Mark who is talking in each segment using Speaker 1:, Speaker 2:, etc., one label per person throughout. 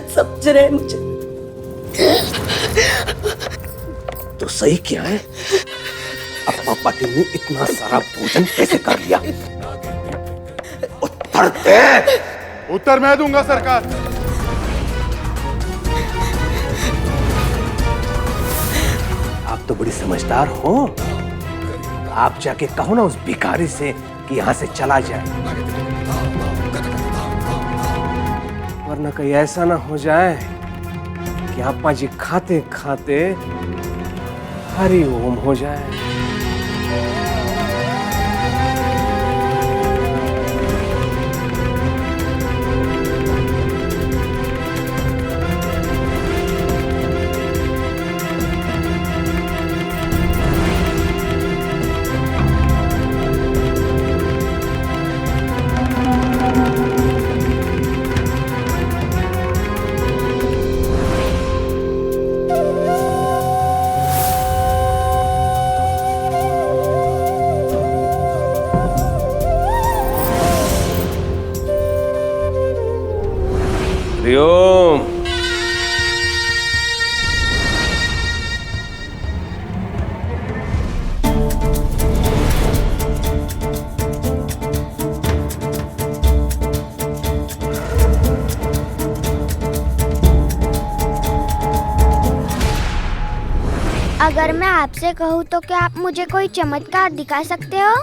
Speaker 1: गलत समझ रहे हैं मुझे। तो सही क्या है, अप्पा पाटिल ने इतना सारा भोजन कैसे कर लिया? उत्तर दे।
Speaker 2: उत्तर मैं दूंगा सरकार।
Speaker 1: आप तो बड़ी समझदार हो। आप जाके कहो ना उस भिखारी से कि यहां से चला जाए, वरना कहीं ऐसा ना हो जाए कि अप्पा जी खाते खाते हरि ओम हो जाए। हरिओम।
Speaker 3: अगर मैं आपसे कहूँ तो क्या आप मुझे कोई चमत्कार दिखा सकते हो?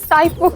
Speaker 4: साइफू,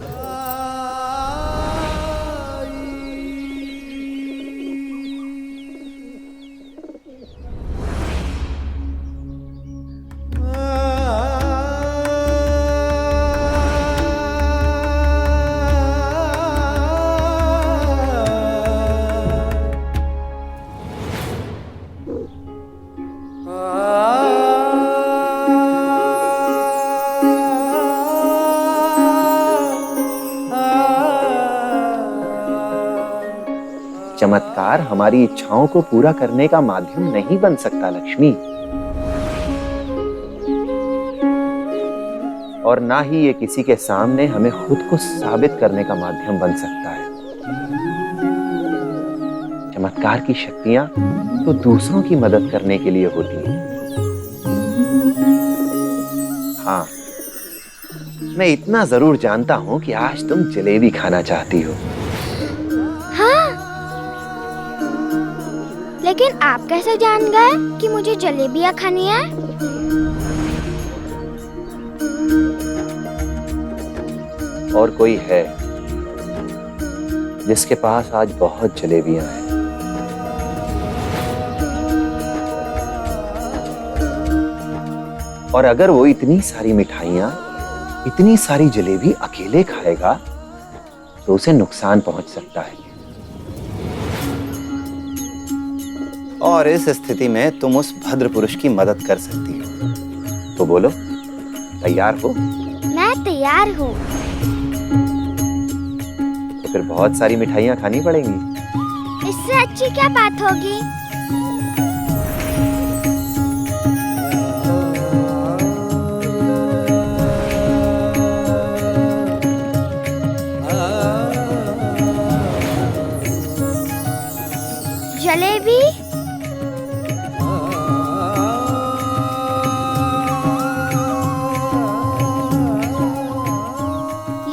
Speaker 5: चमत्कार हमारी इच्छाओं को पूरा करने का माध्यम नहीं बन सकता लक्ष्मी, और ना ही ये किसी के सामने हमें खुद को साबित करने का माध्यम बन सकता है। चमत्कार की शक्तियां तो दूसरों की मदद करने के लिए होती हैं। हाँ, मैं इतना जरूर जानता हूं कि आज तुम जलेबी खाना चाहती हो।
Speaker 3: लेकिन आप कैसे जान गए कि मुझे जलेबियाँ खानी है?
Speaker 5: और कोई है जिसके पास आज बहुत जलेबियां हैं। और अगर वो इतनी सारी मिठाइयां, इतनी सारी जलेबी अकेले खाएगा तो उसे नुकसान पहुंच सकता है। और इस स्थिति में तुम उस भद्र पुरुष की मदद कर सकती हो। तो बोलो, तैयार हो?
Speaker 3: मैं तैयार हूँ।
Speaker 5: तो फिर बहुत सारी मिठाइयां खानी पड़ेंगी।
Speaker 3: इससे अच्छी क्या बात होगी? जलेबी?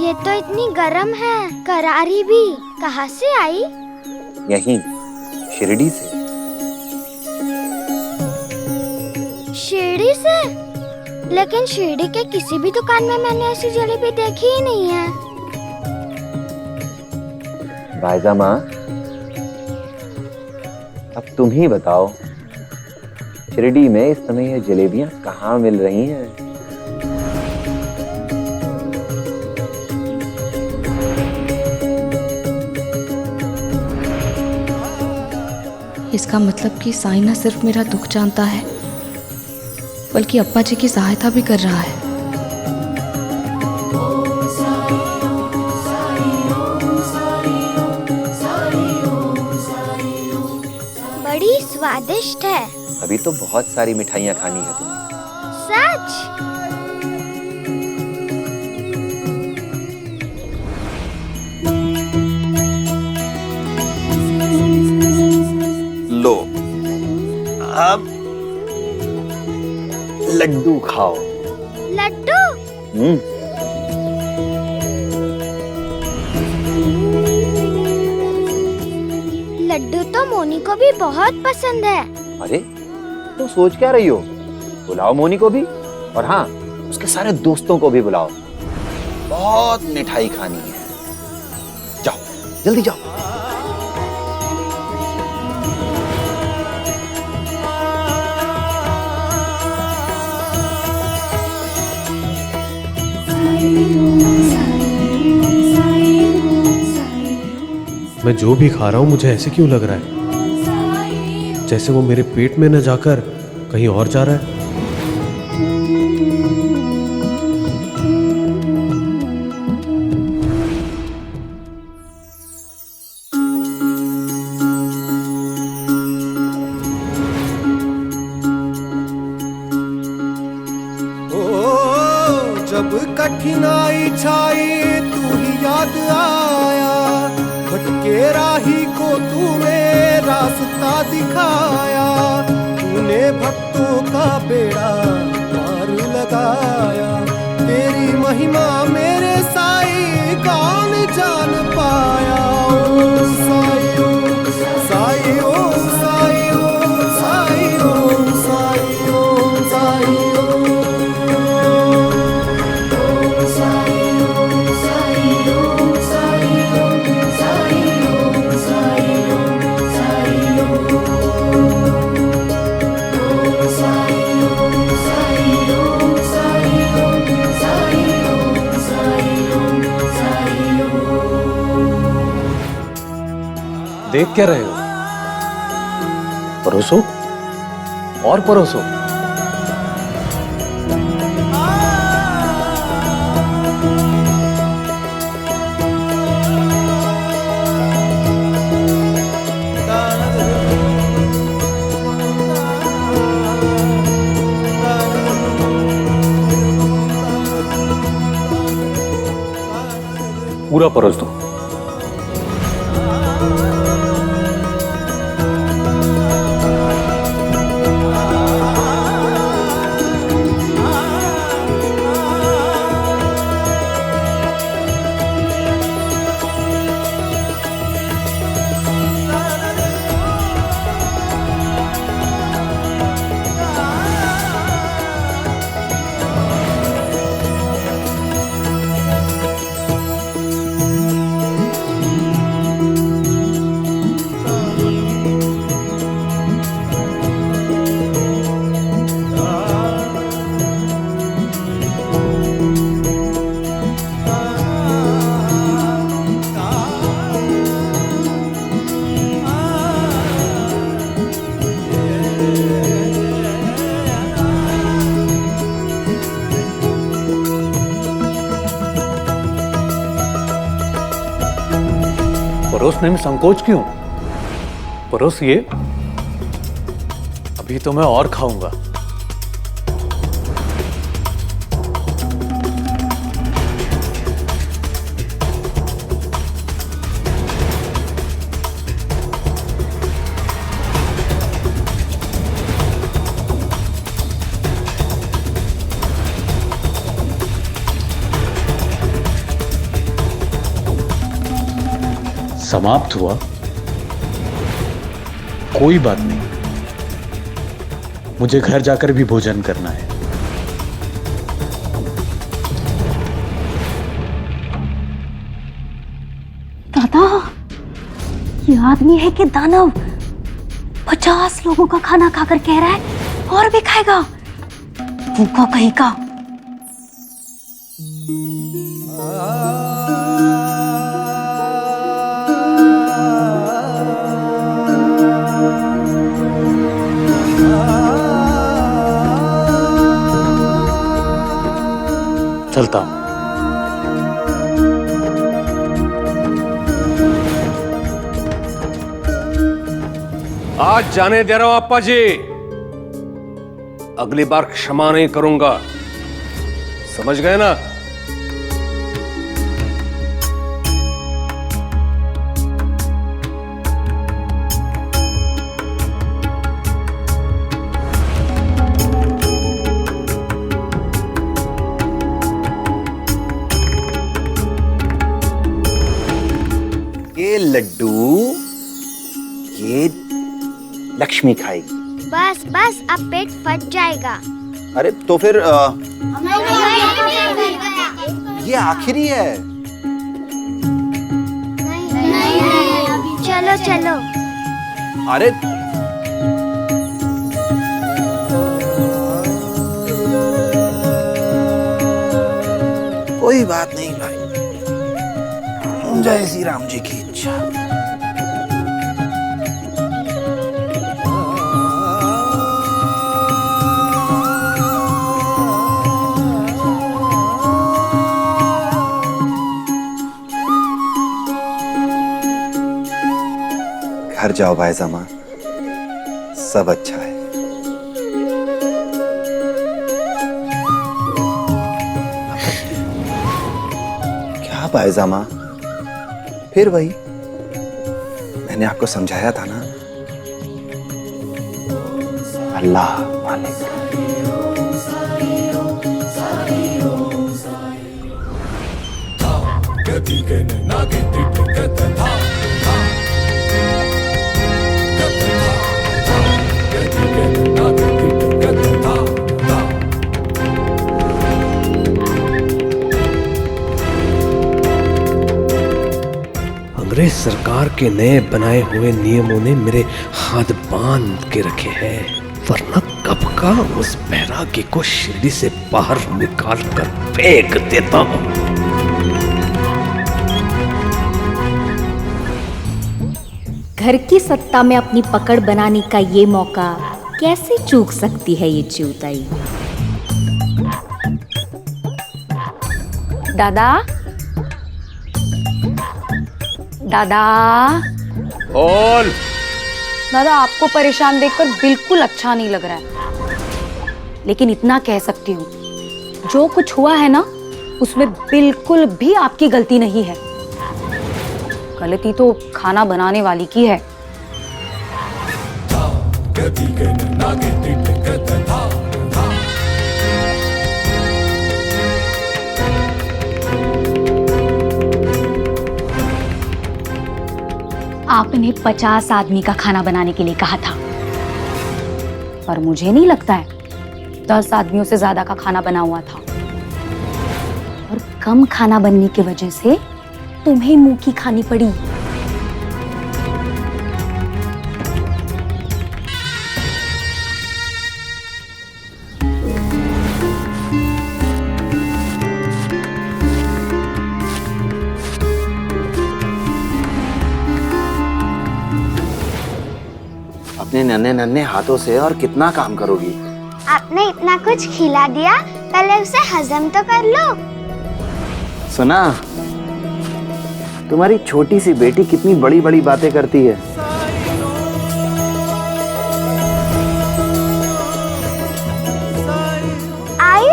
Speaker 3: ये तो इतनी गरम है, करारी भी। कहाँ से आई?
Speaker 5: यहीं शिरडी से।
Speaker 3: शिरडी से? लेकिन शिरडी के किसी भी दुकान में मैंने ऐसी जलेबी देखी ही नहीं है।
Speaker 5: बायजा माँ, अब तुम ही बताओ, शिरडी में इस समय ये जलेबियां कहाँ मिल रही हैं?
Speaker 4: इसका मतलब कि साईं न सिर्फ मेरा दुख जानता है, बल्कि अप्पा जी की सहायता भी कर रहा है।
Speaker 3: स्वादिष्ट है।
Speaker 5: अभी तो बहुत सारी मिठाइयाँ खानी है तुम्हें।
Speaker 3: सच?
Speaker 5: लो, अब लड्डू खाओ।
Speaker 3: लड्डू? लड्डू तो मोनी को भी बहुत पसंद है।
Speaker 5: अरे, तुम सोच क्या रही हो? बुलाओ मोनी को भी, और हाँ, उसके सारे दोस्तों को भी बुलाओ। बहुत मिठाई खानी है। जाओ, जल्दी जाओ।
Speaker 1: मैं जो भी खा रहा हूँ मुझे ऐसे क्यों लग रहा है जैसे वो मेरे पेट में न जाकर कहीं और जा रहा है।
Speaker 6: जब कठिनाई छाई तू ही याद आया, भटके राही को तूने रास्ता दिखाया, तूने भक्तों का बेड़ा पार लगाया, तेरी महिमा मेरे साईं कौन जान पाया। ओम साईं ओम साईं ओम साईं ओम साईं ओम साईं ओम साईं
Speaker 1: देख क्या रहे हो? परोसो और परोसो। पूरा परोस दो। परोसने में संकोच क्यों? परोसिए, अभी तो मैं और खाऊंगा। समाप्त हुआ? कोई बात नहीं, मुझे घर जाकर भी भोजन करना है।
Speaker 7: दादा, ये आदमी है कि दानव? 50 लोगों का खाना खाकर कह रहा है और भी खाएगा। भूखा कहीं का।
Speaker 1: चलता हूं। आज जाने दे रहा हूं अप्पा जी। अगली बार क्षमा नहीं करूंगा, समझ गए ना?
Speaker 5: ये लड्डू ये लक्ष्मी खाएगी।
Speaker 3: बस बस, अब पेट फट जाएगा।
Speaker 5: अरे तो फिर ये आखिरी है।
Speaker 3: चलो चलो।
Speaker 5: अरे कोई बात नहीं भाई, जय श्री राम जी की इच्छा। घर जाओ भाईजामा, सब अच्छा है। क्या भाईजामा, फिर वही, मैंने आपको समझाया था ना, अल्लाह मालिक।
Speaker 1: अंग्रेज सरकार के नए बनाए हुए नियमों ने मेरे हाथ बांध के रखे हैं, वरना कब का उस बैरागी को शिरडी से बाहर निकाल कर फेंक देता हूं।
Speaker 7: घर की सत्ता में अपनी पकड़ बनाने का ये मौका कैसे चूक सकती है ये चूताई। दादा, दादा,
Speaker 1: बोल।
Speaker 7: दादा, आपको परेशान देखकर बिल्कुल अच्छा नहीं लग रहा है, लेकिन इतना कह सकती हूँ, जो कुछ हुआ है ना, उसमें बिल्कुल भी आपकी गलती नहीं है। गलती तो खाना बनाने वाली की है। आपने 50 आदमी का खाना बनाने के लिए कहा था, पर मुझे नहीं लगता है 10 आदमियों से ज्यादा का खाना बना हुआ था। और कम खाना बनने की वजह से तुम्हें मुंह की खानी पड़ी।
Speaker 5: अपने नन्हे नन्हे हाथों से और कितना काम करोगी?
Speaker 3: आपने इतना कुछ खिला दिया, पहले उसे हजम तो कर लो।
Speaker 5: सुना, तुम्हारी छोटी सी बेटी कितनी बड़ी बड़ी बातें करती है।
Speaker 3: आई?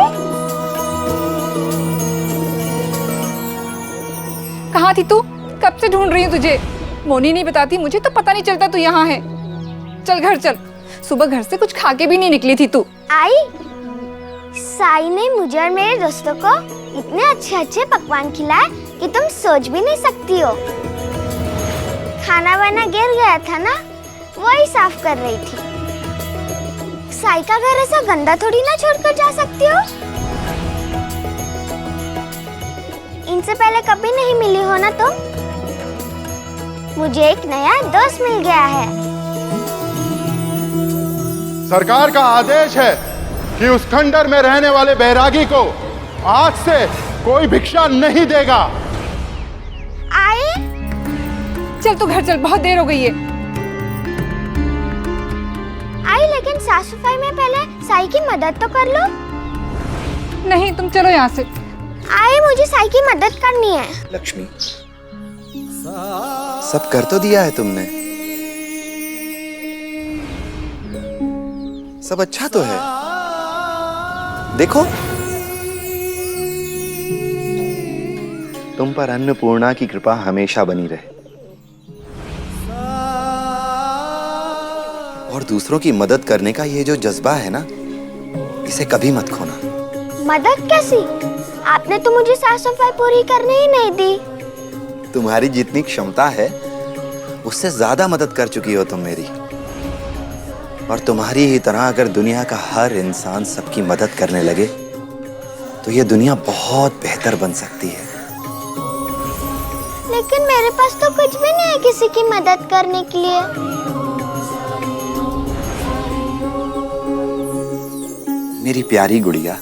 Speaker 4: कहाँ थी तू? कब से ढूंढ रही हूँ तुझे। मोनी नहीं बताती मुझे तो पता नहीं चलता तू यहाँ है। चल घर चल, सुबह घर से कुछ खा के भी नहीं निकली थी तू।
Speaker 3: आई, साई ने मुझे और मेरे दोस्तों को इतने अच्छे अच्छे पकवान खिलाए कि तुम सोच भी नहीं सकती हो। खाना वाना गिर गया था ना, वही साफ कर रही थी। साई का घर ऐसा गंदा थोड़ी ना छोड़कर जा सकती हो। इनसे पहले कभी नहीं मिली हो ना तुम। मुझे एक नया दोस्त मिल गया है।
Speaker 2: सरकार का आदेश है कि उस खंडर में रहने वाले बैरागी को आज से कोई भिक्षा नहीं देगा।
Speaker 3: आए?
Speaker 4: चल तू घर चल, बहुत देर हो गई है।
Speaker 3: आई, लेकिन साफ सफाई में पहले साई की मदद तो कर लो।
Speaker 4: नहीं, तुम चलो यहाँ से।
Speaker 3: आए, मुझे साई की मदद करनी है।
Speaker 5: लक्ष्मी, सब कर तो दिया है तुमने, सब अच्छा तो है। देखो, तुम पर अन्नपूर्णा की कृपा हमेशा बनी रहे और दूसरों की मदद करने का ये जो जज्बा है ना, इसे कभी मत खोना।
Speaker 3: मदद कैसी? आपने तो मुझे साफ सफाई पूरी करने ही नहीं दी।
Speaker 5: तुम्हारी जितनी क्षमता है उससे ज्यादा मदद कर चुकी हो तुम मेरी। और तुम्हारी ही तरह अगर दुनिया का हर इंसान सबकी मदद करने लगे तो ये दुनिया बहुत बेहतर बन सकती है।
Speaker 3: लेकिन मेरे पास तो कुछ भी नहीं है किसी की मदद करने के लिए।
Speaker 5: मेरी प्यारी गुड़िया,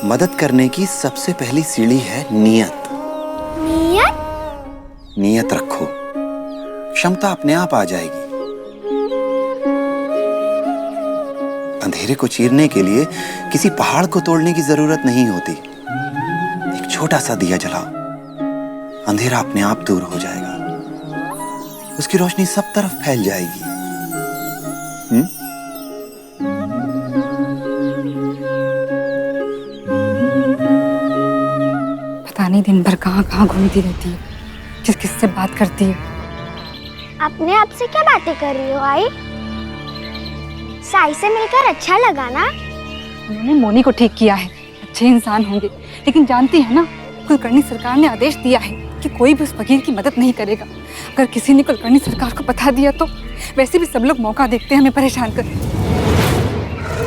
Speaker 5: मदद करने की सबसे पहली सीढ़ी है नियत।
Speaker 3: नियत?
Speaker 5: नियत रखो, क्षमता अपने आप आ जाएगी। अंधेरे को चीरने के लिए किसी पहाड़ को तोड़ने की जरूरत नहीं होती। एक छोटा सा दिया जलाओ, अंधेरा अपने आप दूर हो जाएगा। उसकी रोशनी सब तरफ फैल जाएगी।
Speaker 4: पता नहीं दिन भर कहाँ कहाँ घूमती रहती है, किस किस से बात करती है।
Speaker 3: अपने आप से क्या बातें कर रही हो आई? साई से मिलकर अच्छा लगा ना?
Speaker 4: उन्होंने मोनी को ठीक किया है, अच्छे इंसान होंगे, लेकिन जानती है ना, कुलकर्णी सरकार ने आदेश दिया है कि कोई भी उस फकीर की मदद नहीं करेगा। अगर किसी ने कुलकर्णी सरकार को बता दिया तो वैसे भी सब लोग मौका देखते हैं हमें परेशान कर।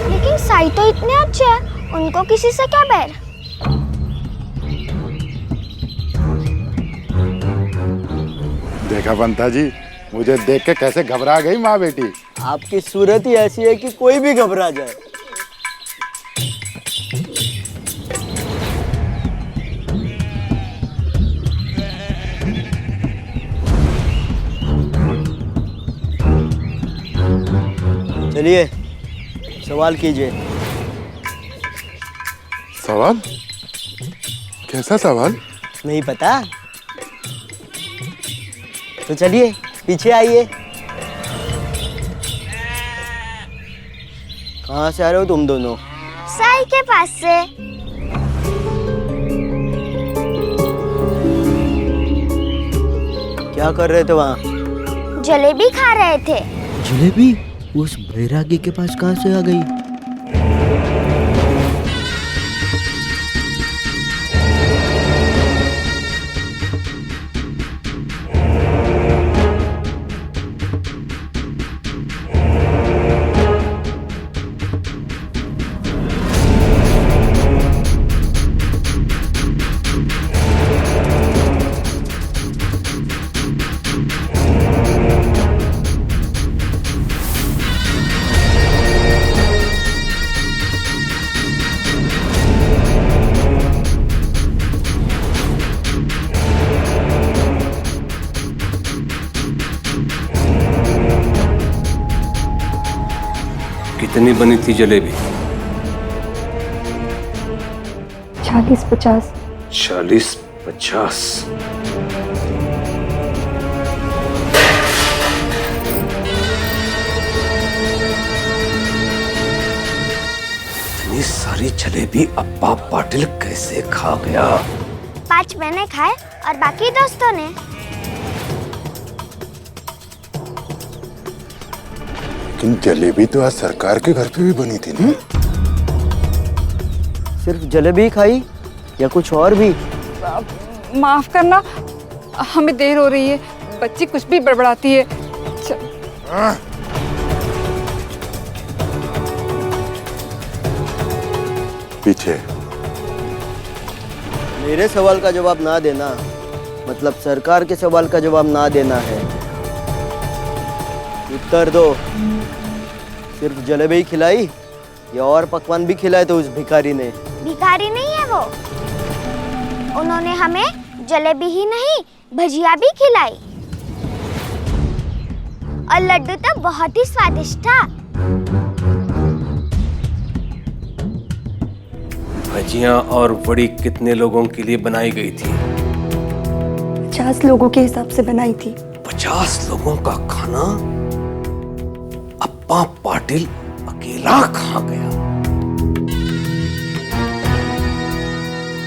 Speaker 3: लेकिन साई तो इतने अच्छे हैं, उनको किसी से क्या बैर?
Speaker 2: देखा पंता जी, मुझे देख के कैसे घबरा गई माँ बेटी।
Speaker 8: आपकी सूरत ही ऐसी है कि कोई भी घबरा जाए। चलिए सवाल कीजिए।
Speaker 2: सवाल? कैसा सवाल?
Speaker 8: नहीं पता? तो चलिए पीछे आइए। कहाँ से आ रहे हो तुम दोनों?
Speaker 3: साई के पास से।
Speaker 8: क्या कर रहे थे वहाँ?
Speaker 3: जलेबी खा रहे थे।
Speaker 8: जलेबी उस बैरागी के पास कहाँ से आ गई?
Speaker 1: कितनी बनी थी जलेबी?
Speaker 4: 40-50।
Speaker 1: 40-50। इतनी सारी जलेबी अप्पा पाटिल कैसे खा गया?
Speaker 3: 5 मैंने खाए और बाकी दोस्तों ने।
Speaker 2: लेकिन जलेबी तो आज सरकार के घर पे भी बनी थी ना?
Speaker 8: सिर्फ जलेबी खाई या कुछ और भी?
Speaker 4: माफ करना, हमें देर हो रही है, बच्ची कुछ भी बड़बड़ाती है।
Speaker 2: पीछे।
Speaker 8: मेरे सवाल का जवाब ना देना मतलब सरकार के सवाल का जवाब ना देना है। उत्तर दो। सिर्फ जलेबी खिलाई या और पकवान भी खिलाए तो उस भिखारी ने?
Speaker 3: भिखारी नहीं है वो, उन्होंने हमें जलेबी ही नहीं भजिया भी खिलाई और लड्डू तो बहुत ही स्वादिष्ट था।
Speaker 1: भजियां और वड़ी कितने लोगों के लिए बनाई गई थी?
Speaker 9: 50 लोगों के हिसाब से बनाई थी।
Speaker 1: 50 लोगों का खाना अप्पा पाटिल पाटिल अकेला खा गया।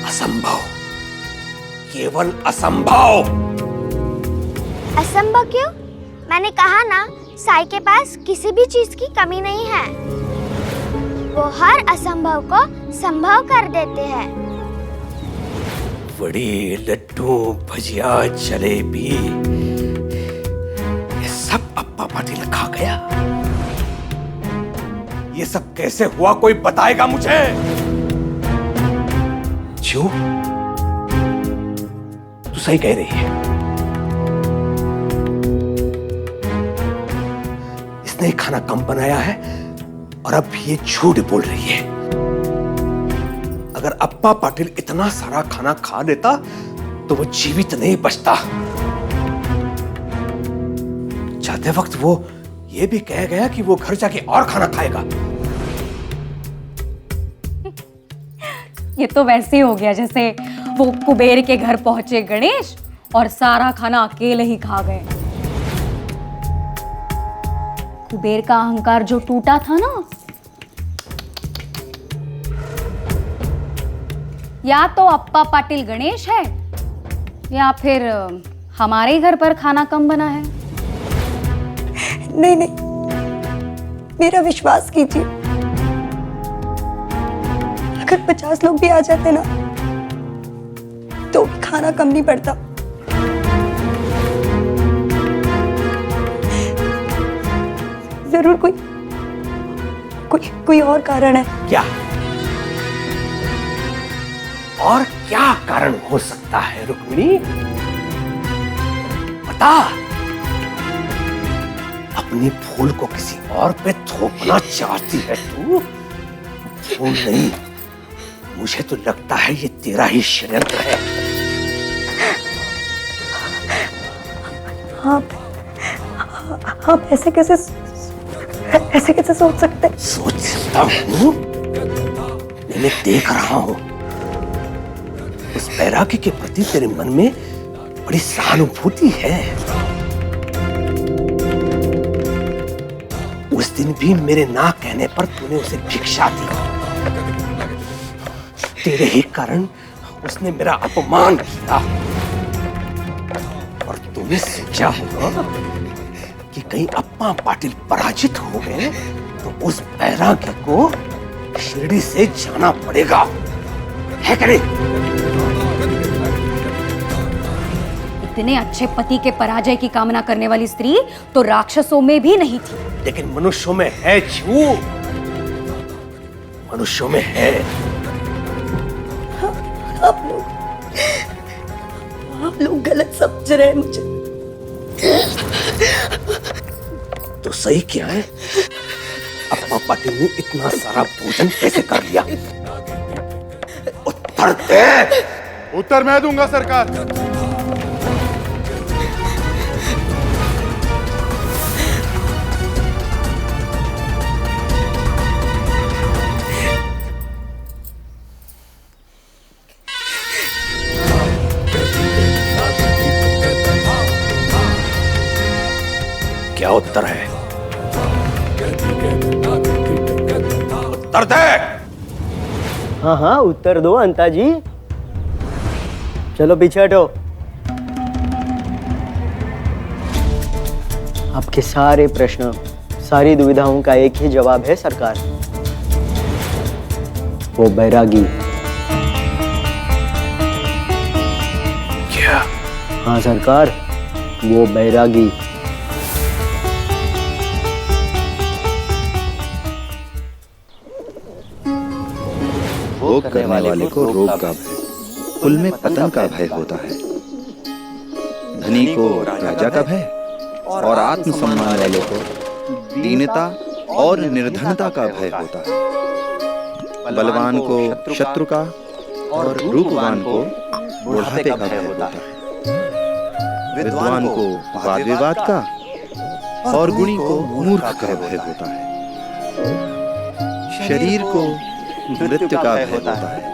Speaker 1: असंभव, केवल असंभव।
Speaker 3: असंभव क्यों? मैंने कहा ना, साई के पास किसी भी चीज की कमी नहीं है। वो हर असंभव को संभव कर देते हैं।
Speaker 1: बड़ी लड्डू, भजिया, जलेबी, ये सब अप्पा पाटिल खा गया। ये सब कैसे हुआ, कोई बताएगा मुझे? क्यों? तू सही कह रही है। इसने खाना कम बनाया है और अब ये झूठ बोल रही है। अगर अप्पा पाटिल इतना सारा खाना खा लेता तो वो जीवित नहीं बचता। जाते वक्त वो ये भी कह गया कि वो घर जाके और खाना खाएगा।
Speaker 7: ये तो वैसे ही हो गया जैसे वो कुबेर के घर पहुंचे गणेश और सारा खाना अकेले ही खा गए। कुबेर का अहंकार जो टूटा था ना, या तो अप्पा पाटिल गणेश है या फिर हमारे ही घर पर खाना कम बना है।
Speaker 9: नहीं नहीं, मेरा विश्वास कीजिए, अगर 50 लोग भी आ जाते ना तो भी खाना कम नहीं पड़ता। जरूर कोई और कारण है।
Speaker 1: क्या? और क्या कारण हो सकता है रुक्मिणी? बता। अपनी फूल को किसी और पे थोपना चाहती है तू? फूल नहीं, मुझे तो लगता है ये तेरा ही षड्यंत्र है।
Speaker 9: आप ऐसे कैसे सोच सकते?
Speaker 1: सोच सकता हूँ? मैं देख रहा हूँ उस बैरागी के प्रति तेरे मन में बड़ी सहानुभूति है। उस दिन भी मेरे ना कहने पर तूने उसे भिक्षा दी। तेरे ही कारण उसने मेरा अपमान किया और तूने सोचा होगा कि कहीं अप्पा पाटिल पराजित हो गए तो उस बैरागी को शिरडी से जाना पड़ेगा, है कि नहीं?
Speaker 7: इतने अच्छे पति के पराजय की कामना करने वाली स्त्री तो राक्षसों में भी नहीं थी,
Speaker 1: लेकिन मनुष्यों में है। छू, मनुष्यों में है।
Speaker 9: आप लोग गलत समझ रहे हैं मुझे।
Speaker 1: तो सही क्या है? अप्पा पाटिल ने इतना सारा भोजन कैसे कर लिया? उत्तर दे।
Speaker 2: उत्तर मैं दूंगा सरकार।
Speaker 1: क्या उत्तर है? उत्तर दे।
Speaker 8: हाँ हाँ, उत्तर दो अंता जी। चलो पीछे हटो। आपके सारे प्रश्न, सारी दुविधाओं का एक ही जवाब है सरकार, वो बैरागी।
Speaker 1: क्या?
Speaker 8: हाँ सरकार, वो बैरागी।
Speaker 5: भोग करने वाले को रोग का भय, कुल में पतन का भय होता है। धनी को राजा का भय और आत्मसम्मान वाले को दीनता और निर्धनता का भय होता है। बलवान को शत्रु का और रूपवान को बुढ़ापे का भय होता है। विद्वान को वाद विवाद का और गुणी को मूर्ख का भय होता है। शरीर को मृत्यु का भय होता है।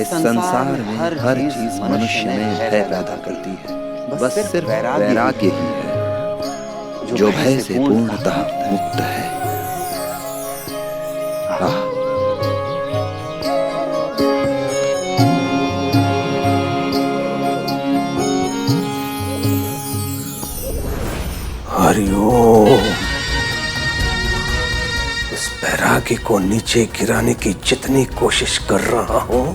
Speaker 5: इस संसार में हर चीज मनुष्य में भय पैदा करती है, बस सिर्फ वैराग्य ही है जो भय से पूर्णतः मुक्त है। आह,
Speaker 1: हरिओम। उस बैरागी को नीचे गिराने की जितनी कोशिश कर रहा हूं,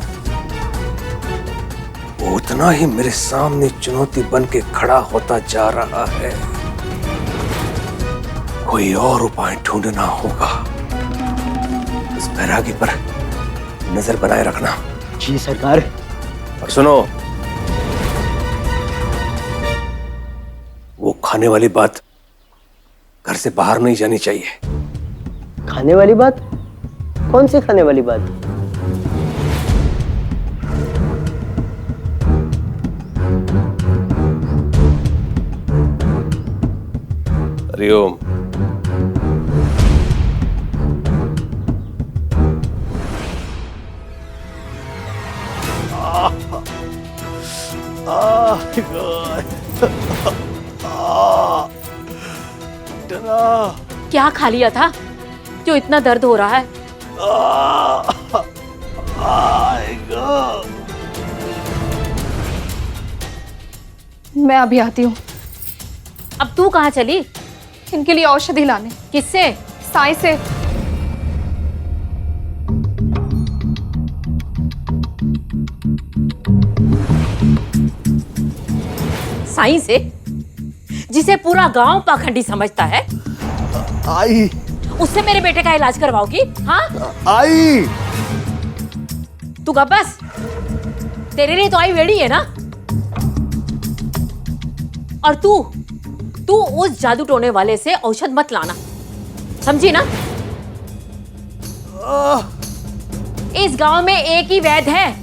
Speaker 1: वो उतना ही मेरे सामने चुनौती बन के खड़ा होता जा रहा है। कोई और उपाय ढूंढना होगा। उस बैरागी पर नजर बनाए रखना।
Speaker 8: जी सरकार।
Speaker 1: और सुनो, वो खाने वाली बात घर से बाहर नहीं जानी चाहिए।
Speaker 8: खाने वाली बात? कौन सी खाने वाली बात?
Speaker 1: हरिओम।
Speaker 7: क्या खा लिया था जो इतना दर्द हो रहा है?
Speaker 4: मैं अभी आती हूँ।
Speaker 7: अब तू कहाँ चली?
Speaker 4: इनके लिए औषधि लाने।
Speaker 7: किससे?
Speaker 4: साई से।
Speaker 7: साई से? जिसे पूरा गांव पाखंडी समझता है।
Speaker 2: आई।
Speaker 7: उससे मेरे बेटे का इलाज करवाओगी? हाँ?
Speaker 2: आई।
Speaker 7: तू कब बस? तेरे लिए तो आई वेड़ी है ना। और तू उस जादू टोने वाले से औषध मत लाना, समझी ना? इस गांव में एक ही वैद्य है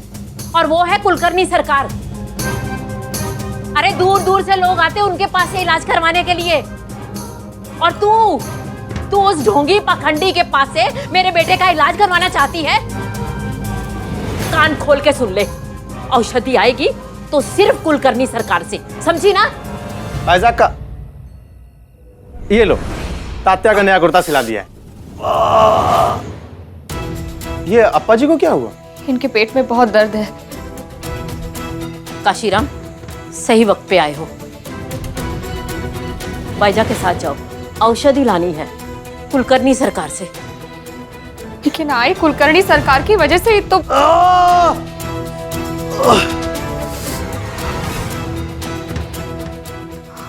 Speaker 7: और वो है कुलकर्णी सरकार। अरे दूर दूर से लोग आते उनके पास से इलाज करवाने के लिए। और तू उस ढोंगी पाखंडी के पास से मेरे बेटे का इलाज करवाना चाहती है? कान खोल के सुन ले, औषधि आएगी तो सिर्फ कुलकर्णी सरकार से, समझी ना?
Speaker 2: भाईजान का ये लो, तात्या का नया कुर्ता सिला दिया है। ये अप्पा जी को क्या हुआ?
Speaker 4: इनके पेट में बहुत दर्द है।
Speaker 7: काशीराम, सही वक्त पे आए हो। बाईजा के साथ जाओ, औषधि लानी है कुलकर्णी सरकार से।
Speaker 4: लेकिन आई कुलकर्णी सरकार की वजह से ही तो।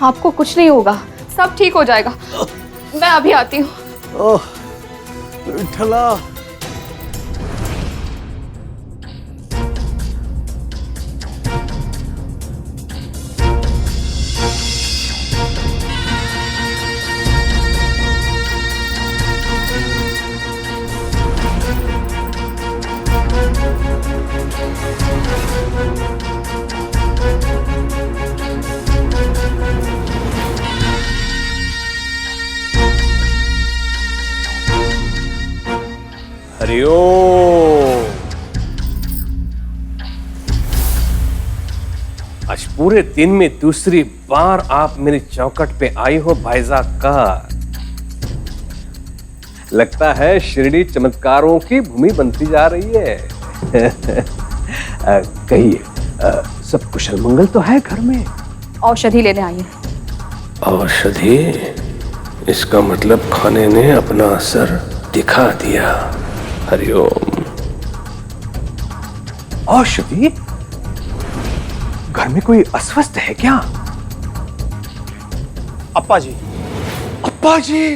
Speaker 4: आपको कुछ नहीं होगा, सब ठीक हो जाएगा। मैं अभी आती हूँ।
Speaker 8: ओह विठला।
Speaker 1: हरिओम। आज पूरे दिन में दूसरी बार आप मेरी चौखट पे आई हो भाईजा का। लगता है शिरडी चमत्कारों की भूमि बनती जा रही है। कहिए, सब कुशल मंगल तो है घर में?
Speaker 4: औषधि लेने आई हूँ।
Speaker 1: औषधि? इसका मतलब खाने ने अपना असर दिखा दिया। हरिओम। औषधि? घर में कोई अस्वस्थ है क्या?
Speaker 2: अप्पा जी।
Speaker 1: अप्पा जी,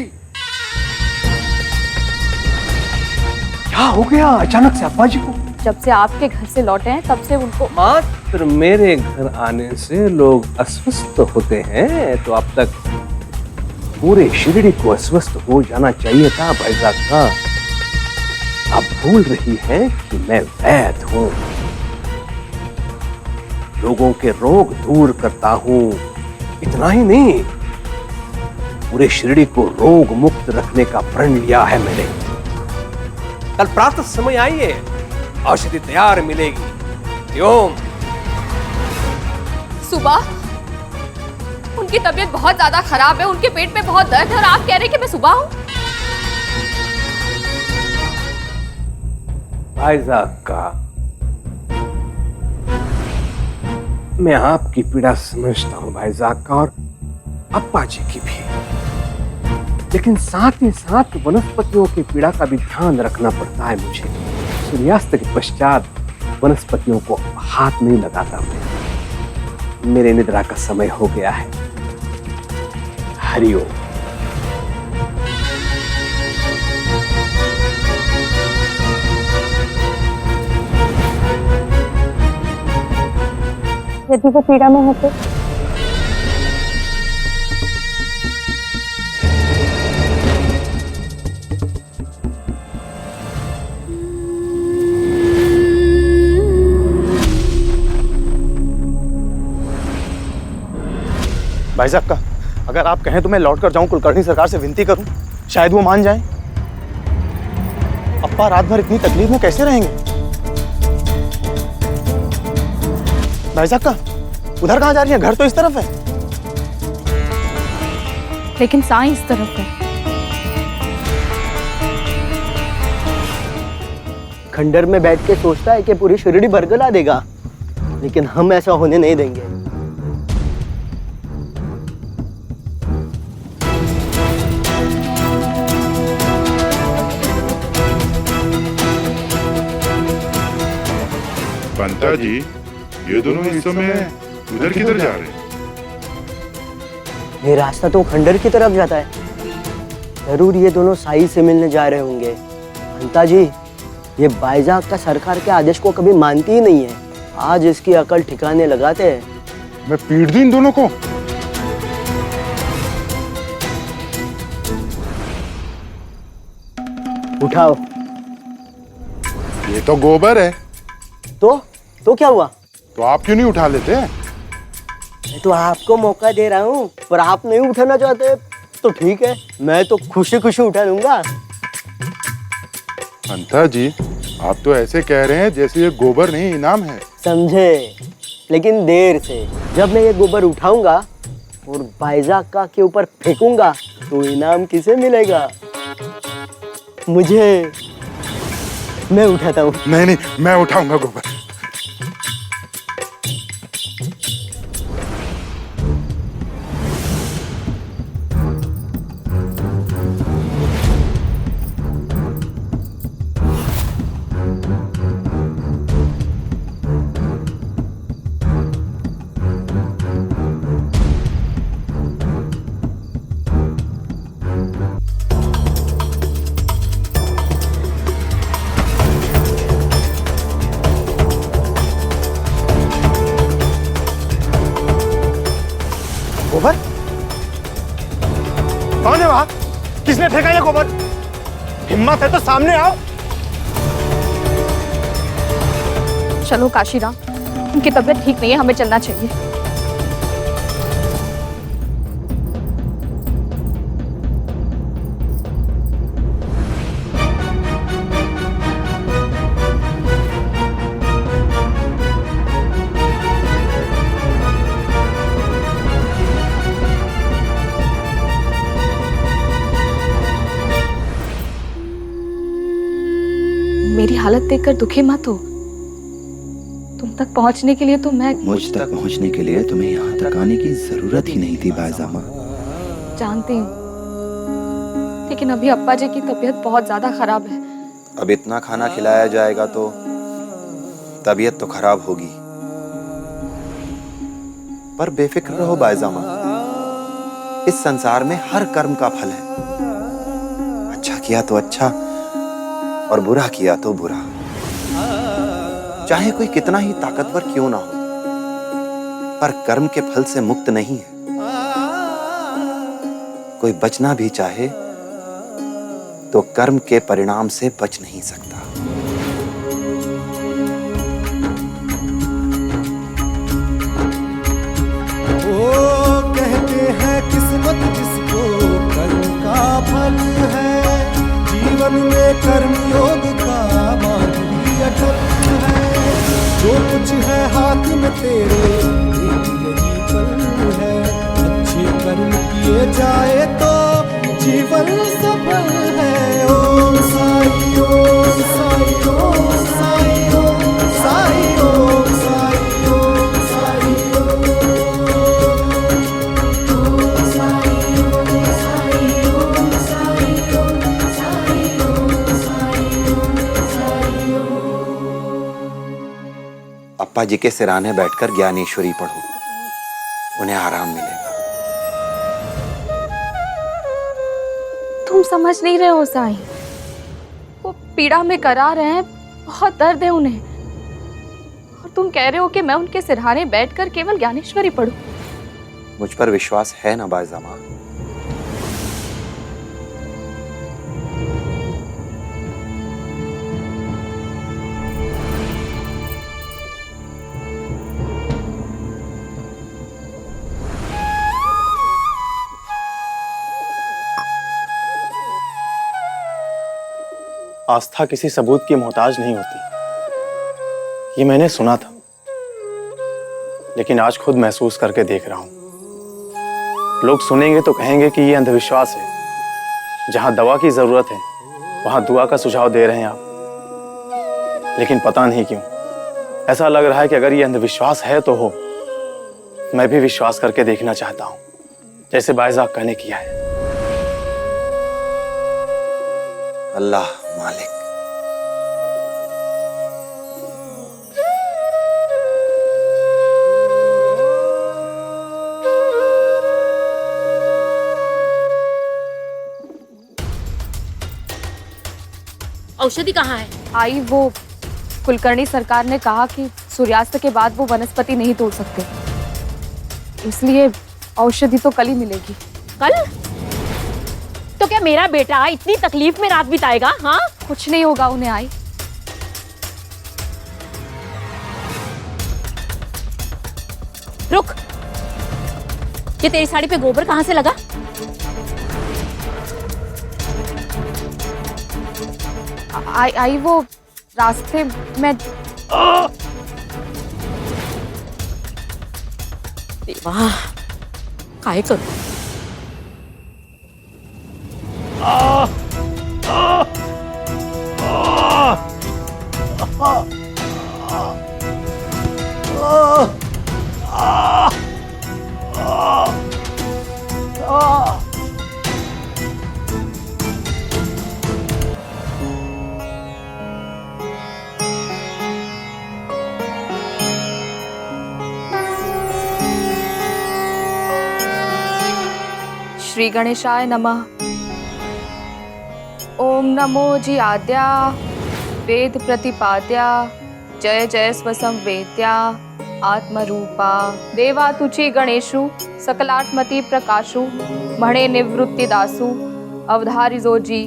Speaker 1: क्या हो गया अचानक से अप्पा जी को?
Speaker 4: जब से आपके घर से लौटे हैं तब से उनको।
Speaker 1: मात्र मेरे घर आने से लोग अस्वस्थ होते हैं तो अब तक पूरे शिरडी को अस्वस्थ हो जाना चाहिए था भाईजान का। अब भूल रही है कि मैं वैद्य हूं, लोगों के रोग दूर करता हूं। इतना ही नहीं, पूरे शिरडी को रोग मुक्त रखने का प्रण लिया है मैंने। कल प्रातः समय आइए, औषधि तैयार मिलेगी। ओम।
Speaker 4: सुबह
Speaker 10: उनकी तबीयत बहुत ज्यादा खराब है, उनके पेट में बहुत दर्द है और आप कह रहे हैं कि मैं सुबह हूँ।
Speaker 1: भाईजान का मैं आपकी पीड़ा समझता हूं भाईजान का, और अप्पा जी की भी, लेकिन साथ ही साथ वनस्पतियों की पीड़ा का भी ध्यान रखना पड़ता है मुझे। सूर्यास्त के पश्चात वनस्पतियों को हाथ नहीं लगाता मैं। मेरे निद्रा का समय हो गया है। हरिओम।
Speaker 9: यदि वो पीड़ा में होते
Speaker 2: भाई साहब का, अगर आप कहें तो मैं लौट कर जाऊं, कुलकर्णी सरकार से विनती करूं, शायद वो मान जाएं। अप्पा रात भर इतनी तकलीफ में कैसे रहेंगे? भाई साहब का, उधर कहाँ जा रही है? घर तो इस तरफ है।
Speaker 10: लेकिन साईं इस तरफ है।
Speaker 8: खंडर में बैठ के सोचता है कि पूरी शिरडी बरगला देगा, लेकिन हम ऐसा होने नहीं देंगे।
Speaker 11: पंता जी, ये दोनों इस समय उधर किधर जा रहे हैं?
Speaker 8: ये रास्ता तो खंडर की तरफ जाता है। जरूर ये दोनों साई से मिलने जा रहे होंगे। पंता जी, ये बाईजाक का सरकार के आदेश को कभी मानती ही नहीं है। आज इसकी अकल ठिकाने लगाते हैं।
Speaker 2: मैं पीट दूं इन दोनों को।
Speaker 8: उठाओ।
Speaker 2: ये तो गोबर है।
Speaker 8: तो क्या हुआ?
Speaker 2: तो आप क्यों नहीं उठा लेते?
Speaker 8: मैं तो आपको मौका दे रहा हूँ, पर आप नहीं उठाना चाहते तो ठीक है, मैं तो खुशी खुशी उठा लूंगा।
Speaker 2: पंता जी, आप तो ऐसे कह रहे हैं जैसे ये गोबर नहीं इनाम है।
Speaker 8: समझे, लेकिन देर से। जब मैं ये गोबर उठाऊंगा और बाईजाक का के ऊपर फेंकूंगा तो इनाम किसे मिलेगा? मुझे। मैं उठाता हूँ।
Speaker 2: नहीं, मैं उठाऊंगा गोबर। गोबर? कौन है वहां? किसने फेंका ये गोबर? हिम्मत है तो सामने आओ।
Speaker 10: चलो काशीराम, उनकी तबीयत ठीक नहीं है, हमें चलना चाहिए। मेरी हालत देखकर दुखी मत हो। तुम तक पहुंचने के लिए तो मैं
Speaker 5: मुझ तक पहुंचने के लिए तुम्हें यहाँ तक आने की जरूरत ही नहीं थी बाईजामा।
Speaker 10: जानती हूँ, लेकिन अभी अप्पा जी की तबीयत बहुत ज्यादा खराब है।
Speaker 5: अब इतना खाना खिलाया जाएगा तो तबीयत तो खराब होगी, पर बेफिक्र रहो बाईजामा, इस संसार में हर कर्म का फल है। अच्छा किया तो अच्छा और बुरा किया तो बुरा। चाहे कोई कितना ही ताकतवर क्यों ना हो, पर कर्म के फल से मुक्त नहीं है। कोई बचना भी चाहे तो कर्म के परिणाम से बच नहीं सकता।
Speaker 6: वो कहते हैं किस्मत जिसको कर्म का फल है, जीवन में कर्मयोग का माधुरी अटल है। जो कुछ है हाथ में तेरे, यही पल है।
Speaker 5: अप्पा जी के सिराने बैठकर ज्ञानेश्वरी पढ़ो, उन्हें आराम मिलेगा।
Speaker 10: तुम समझ नहीं रहे हो साईं, वो पीड़ा में करा रहे हैं, बहुत दर्द है उन्हें, और तुम कह रहे हो कि मैं उनके सिरहाने बैठकर केवल ज्ञानेश्वरी पढ़ूं।
Speaker 5: मुझ पर विश्वास है ना बायजा माँ?
Speaker 12: आस्था किसी सबूत की मोहताज नहीं होती, ये मैंने सुना था, लेकिन आज खुद महसूस करके देख रहा हूं। लोग सुनेंगे तो कहेंगे कि ये अंधविश्वास है। जहां दवा की जरूरत है वहां दुआ का सुझाव दे रहे हैं आप। लेकिन पता नहीं क्यों ऐसा लग रहा है कि अगर ये अंधविश्वास है तो हो, मैं भी विश्वास करके देखना चाहता हूं, जैसे बायजा अक्का ने किया है।
Speaker 5: अल्लाह मालिक।
Speaker 7: औषधि कहाँ है?
Speaker 10: आई, वो कुलकर्णी सरकार ने कहा कि सूर्यास्त के बाद वो वनस्पति नहीं तोड़ सकते, इसलिए औषधि तो कल ही मिलेगी।
Speaker 7: कल? तो क्या मेरा बेटा इतनी तकलीफ में रात बिताएगा? हाँ,
Speaker 10: कुछ नहीं होगा उन्हें। आई,
Speaker 7: रुक, ये तेरी साड़ी पे गोबर कहाँ से लगा?
Speaker 10: आई वो रास्ते में।
Speaker 7: वाह, काय करूं?
Speaker 10: श्री गणेशाय नमः। ओम नमो जी आद्या वेद प्रतिपाद्या जय जय स्वसंवेद्या आत्मरूपा देवा तुची गणेशु सकलात्मति प्रकाशु मणे निवृत्ति दासु अवधारिजो जी।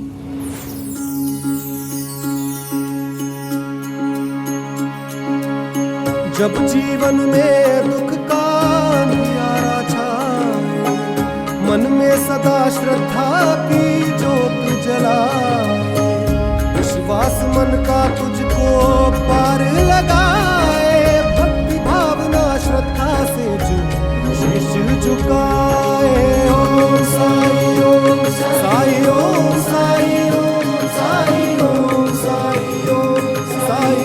Speaker 6: जब जीवन में दुख का अंधियारा छाए, मन में सदा श्रद्धा की जोत जलाए, विश्वास मन का तुझको पार लगाए, भक्ति भावना श्रद्धा से शीश झुकाए। ओम साई ओम साई ओम साई ओम साई ओम साई ओम साई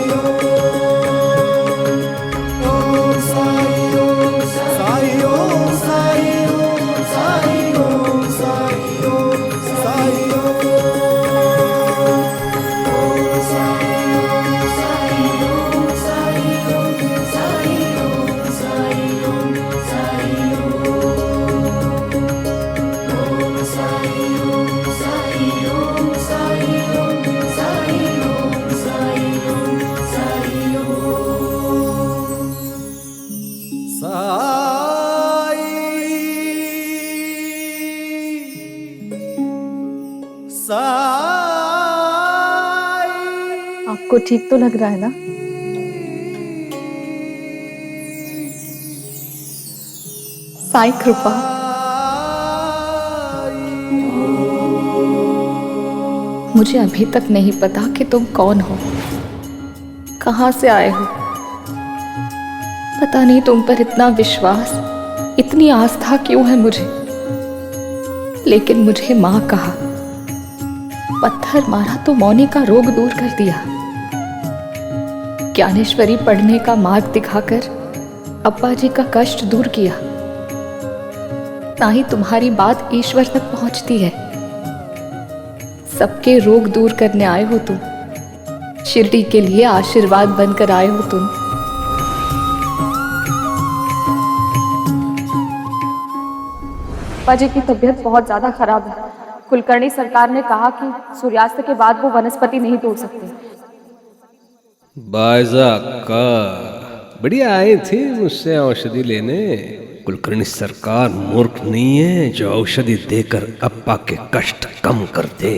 Speaker 10: आपको ठीक तो लग रहा है ना? साईं कृपा। मुझे अभी तक नहीं पता कि तुम कौन हो, कहां से आए हो। पता नहीं तुम पर इतना विश्वास, इतनी आस्था क्यों है मुझे। लेकिन मुझे माँ कहा, पत्थर मारा तो मौनी का रोग दूर कर दिया। ज्ञानेश्वरी पढ़ने का मार्ग दिखाकर अब्बा जी का कष्ट दूर किया। ना ही तुम्हारी बात ईश्वर तक पहुंचती है। सबके रोग दूर करने आए हो तुम, शिरडी के लिए आशीर्वाद बनकर आए हो तुम। अप्पा जी की तबीयत बहुत ज्यादा खराब है। कुलकर्णी सरकार ने कहा कि सूर्यास्त के बाद वो वनस्पति नहीं तोड़ सकते।
Speaker 1: बायजा का बढ़िया आई थी मुझसे औषधि लेने। कुलकर्णी सरकार मूर्ख नहीं है जो औषधि देकर अप्पा के कष्ट कम कर दे।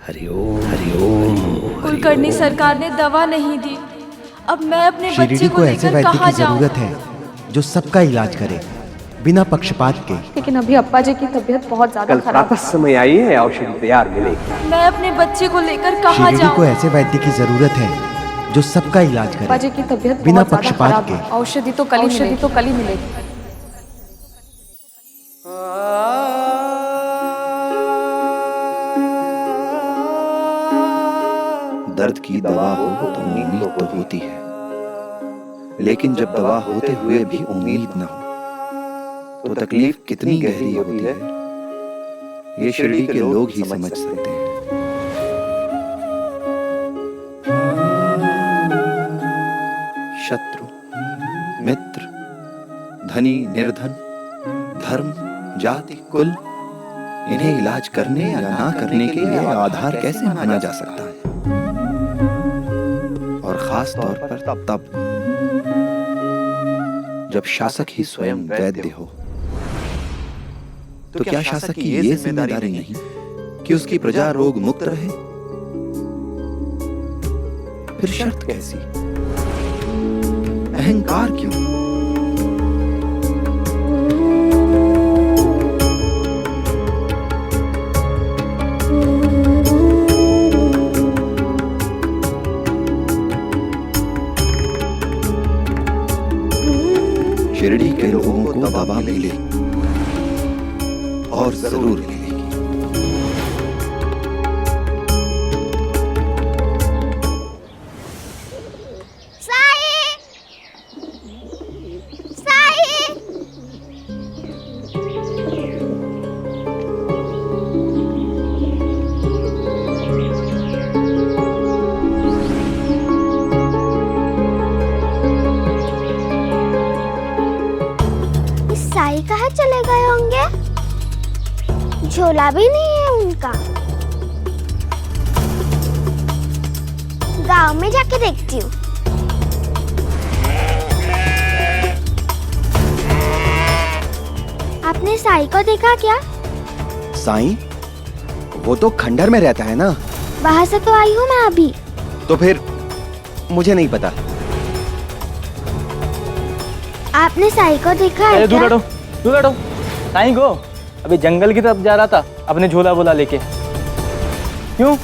Speaker 1: हरिओम हरिओम।
Speaker 10: कुलकर्णी सरकार ने दवा नहीं दी। अब मैं अपने बच्चे
Speaker 13: शिरडी
Speaker 10: को
Speaker 13: को ऐसे
Speaker 10: लेकर
Speaker 13: वैद्य
Speaker 10: कहाँ
Speaker 13: की
Speaker 10: जाऊँ?
Speaker 13: जरूरत है जो सबका इलाज करे बिना पक्षपात के।
Speaker 10: लेकिन अभी अप्पा जी की तबीयत बहुत ज्यादा
Speaker 1: कल
Speaker 10: खराब
Speaker 1: प्रातः समय आई है, औषधि तैयार मिलेगी।
Speaker 10: मैं अपने बच्चे को लेकर कहाँ
Speaker 13: शिरडी को
Speaker 10: जाऊँ?
Speaker 13: ऐसे वैद्य की जरूरत है जो सबका इलाज
Speaker 10: अप्पा जी
Speaker 13: करे
Speaker 10: की तबीयत
Speaker 13: बिना
Speaker 10: बहुत ज्यादा
Speaker 13: पक्षपात
Speaker 10: खराब
Speaker 13: के।
Speaker 10: है। औषधि तो कल ही मिलेगी।
Speaker 5: दर्द की दवा हो तो उम्मीद तो होती है, लेकिन जब दवा होते हुए भी उम्मीद न हो तो तकलीफ कितनी गहरी होती है, ये शिरडी के लोग ही समझ सकते हैं। शत्रु, मित्र, धनी, निर्धन, धर्म, जाति, कुल, इन्हें इलाज करने या ना करने के लिए आधार कैसे माना जा सकता है? और खास तौर पर तब जब शासक ही स्वयं वैद्य हो। तो क्या शासक की ये जिम्मेदारी नहीं कि उसकी प्रजा रोग मुक्त रहे? फिर शर्त कैसी? अहंकार क्यों? शिरडी के लोगों को दवा मिले और जरूर मिलेगी।
Speaker 3: साई! साई! साई कहाँ चले गए होंगे? झोला भी नहीं है उनका। गांव में जाके देखती हूँ। आपने साई को देखा क्या?
Speaker 13: साईं, वो तो खंडर में रहता है ना।
Speaker 3: वहां से तो आई हूँ मैं अभी।
Speaker 13: तो फिर मुझे नहीं पता।
Speaker 3: आपने साई को देखा है क्या?
Speaker 8: दूर हटो। साईं को अभी जंगल की तरफ जा रहा था अपने झोला बोला लेके। क्यों,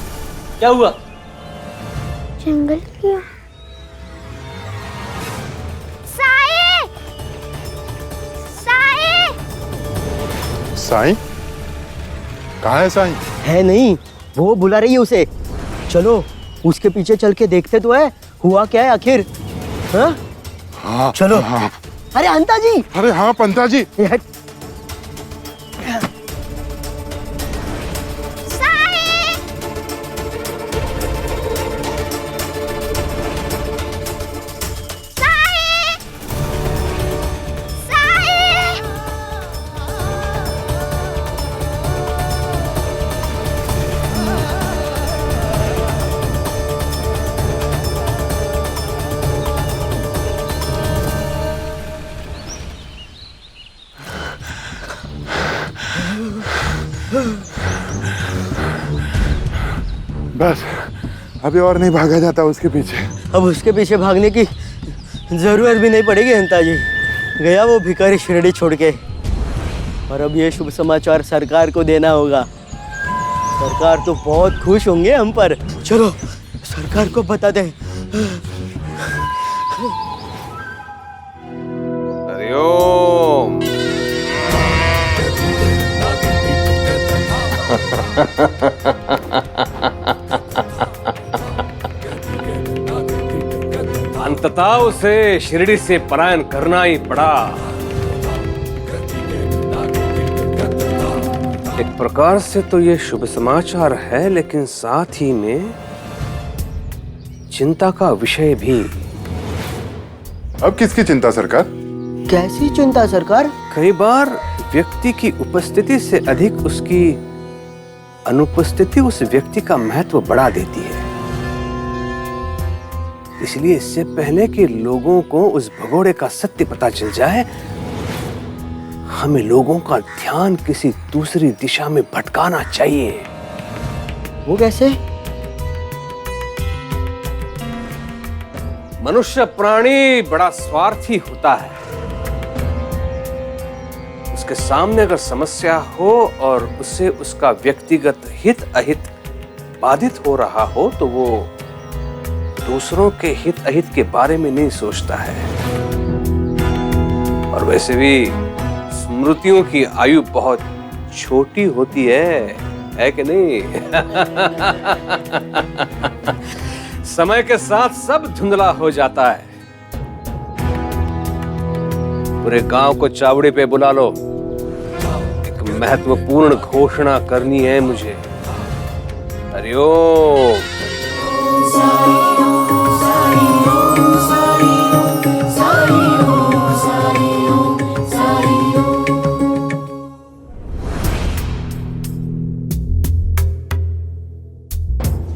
Speaker 8: क्या हुआ?
Speaker 3: जंगल क्या? साई! साई!
Speaker 2: साईं? कहाँ है साईं?
Speaker 8: है नहीं, वो बुला रही है उसे। चलो उसके पीछे चल के देखते तो है हुआ क्या है आखिर। हाँ?
Speaker 2: हाँ
Speaker 8: चलो।
Speaker 2: हाँ।
Speaker 8: अरे अंता जी!
Speaker 2: अरे हाँ पंता जी। बस अभी और नहीं भागा जाता उसके पीछे।
Speaker 8: अब उसके पीछे भागने की जरूरत भी नहीं पड़ेगी अंता जी। गया वो भिखारी शिरडी छोड़ के। और अब ये शुभ समाचार सरकार को देना होगा। सरकार तो बहुत खुश होंगे हम पर। चलो सरकार को बता दें।
Speaker 1: हरिओम। अंततः उसे शिरडी से पलायन करना ही पड़ा। एक प्रकार से तो ये शुभ समाचार है, लेकिन साथ ही में चिंता का विषय भी।
Speaker 2: अब किसकी चिंता सरकार?
Speaker 8: कैसी चिंता सरकार?
Speaker 1: कई बार व्यक्ति की उपस्थिति से अधिक उसकी अनुपस्थिति उस व्यक्ति का महत्व बढ़ा देती है। इसलिए इससे पहले कि लोगों को उस भगोड़े का सत्य पता चल जाए, हमें लोगों का ध्यान किसी दूसरी दिशा में भटकाना चाहिए।
Speaker 8: वो कैसे?
Speaker 1: मनुष्य प्राणी बड़ा स्वार्थी होता है। उसके सामने अगर समस्या हो और उसे उसका व्यक्तिगत हित अहित बाधित हो रहा हो तो वो दूसरों के हित अहित के बारे में नहीं सोचता है। और वैसे भी स्मृतियों की आयु बहुत छोटी होती है कि नहीं? समय के साथ सब धुंधला हो जाता है। पूरे गांव को चावड़ी पे बुला लो, एक महत्वपूर्ण घोषणा करनी है मुझे। हरिओम।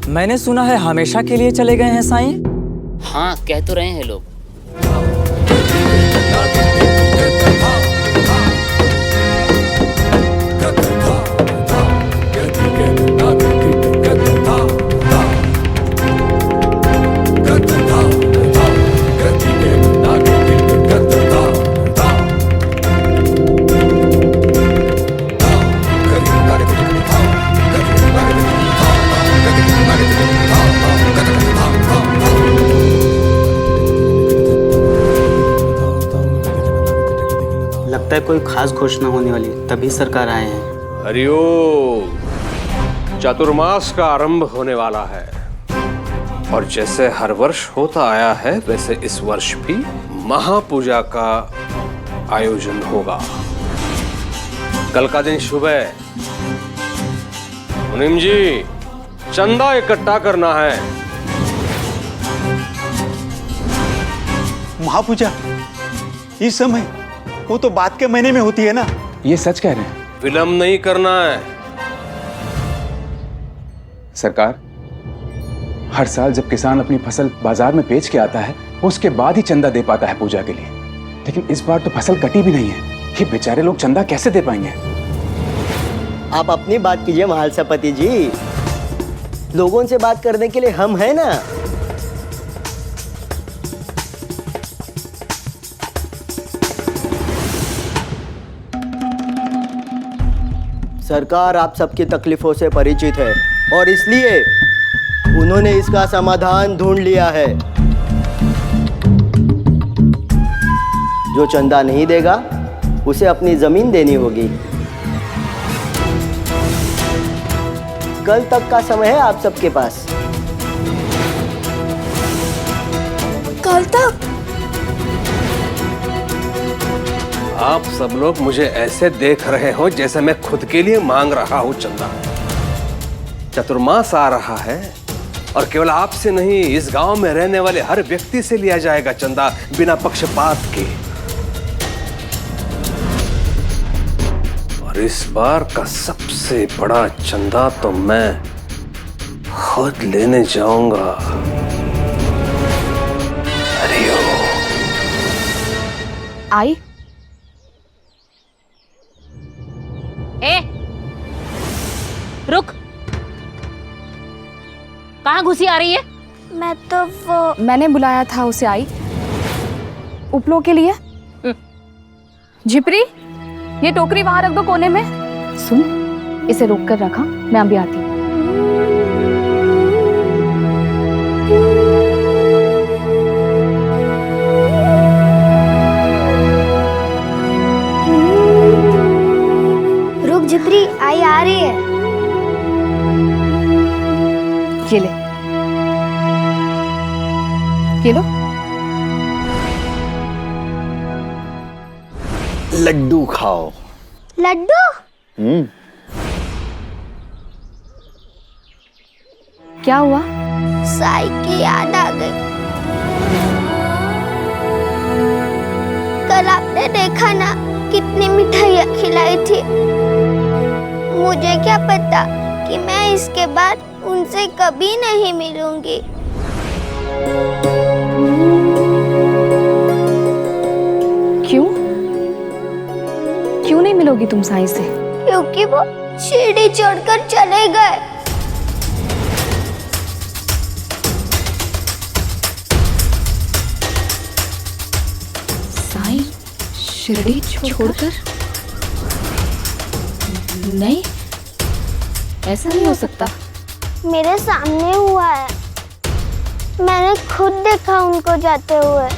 Speaker 14: मैंने सुना है हमेशा के लिए चले गए हैं साईं।
Speaker 15: हाँ, कह तो रहे हैं लोग।
Speaker 16: लगता है कोई खास घोषणा होने वाली, तभी सरकार आए हैं।
Speaker 1: हरिओम। चातुर्मास का आरंभ होने वाला है और जैसे हर वर्ष होता आया है वैसे इस वर्ष भी महापूजा का आयोजन होगा। कल का दिन शुभ है। मुनीम जी, चंदा इकट्ठा करना है।
Speaker 17: महापूजा इस समय? वो तो बाद के महीने में होती है ना।
Speaker 18: ये सच कह रहे हैं?
Speaker 1: विलंब नहीं करना है।
Speaker 18: सरकार, हर साल जब किसान अपनी फसल बाजार में बेच के आता है उसके बाद ही चंदा दे पाता है पूजा के लिए, लेकिन इस बार तो फसल कटी भी नहीं है। ये बेचारे लोग चंदा कैसे दे पाएंगे?
Speaker 8: आप अपनी बात कीजिए महालसापति जी, लोगों से बात करने के लिए हम हैं ना। सरकार आप सबकी तकलीफों से परिचित है और इसलिए उन्होंने इसका समाधान ढूंढ लिया है। जो चंदा नहीं देगा उसे अपनी जमीन देनी होगी। कल तक का समय है आप सबके पास।
Speaker 9: कल तक?
Speaker 1: आप सब लोग मुझे ऐसे देख रहे हो जैसे मैं खुद के लिए मांग रहा हूं चंदा। चतुर्मास आ रहा है और केवल आपसे नहीं, इस गांव में रहने वाले हर व्यक्ति से लिया जाएगा चंदा, बिना पक्षपात के। और इस बार का सबसे बड़ा चंदा तो मैं खुद लेने जाऊंगा। हरिओम।
Speaker 10: आई
Speaker 7: ए, रुक। कहाँ घुसी आ रही है?
Speaker 3: मैं तो वो
Speaker 10: मैंने बुलाया था उसे आई, उपलों के लिए। झिपरी, ये टोकरी वहां रख दो कोने में। सुन, इसे रोक कर रखा, मैं अभी आती हूँ।
Speaker 3: रुक झिपरी, आई आ रही है।
Speaker 10: ये ले, ये लो।
Speaker 13: लड्डू खाओ।
Speaker 3: लड्डू?
Speaker 10: क्या हुआ?
Speaker 3: साई की याद आ गई। कल आपने देखा ना, कितनी मिठाइयाँ खिलाई थी। मुझे क्या पता कि मैं इसके बाद उनसे कभी नहीं मिलूंगी।
Speaker 10: क्यों? क्यों नहीं मिलोगी तुम साईं से?
Speaker 3: क्योंकि वो सीढ़ी चढ़कर चले गए।
Speaker 10: साईं शिरडी छोड़कर? नहीं, ऐसा नहीं हो सकता।
Speaker 3: मेरे सामने हुआ है, मैंने खुद देखा उनको जाते हुए।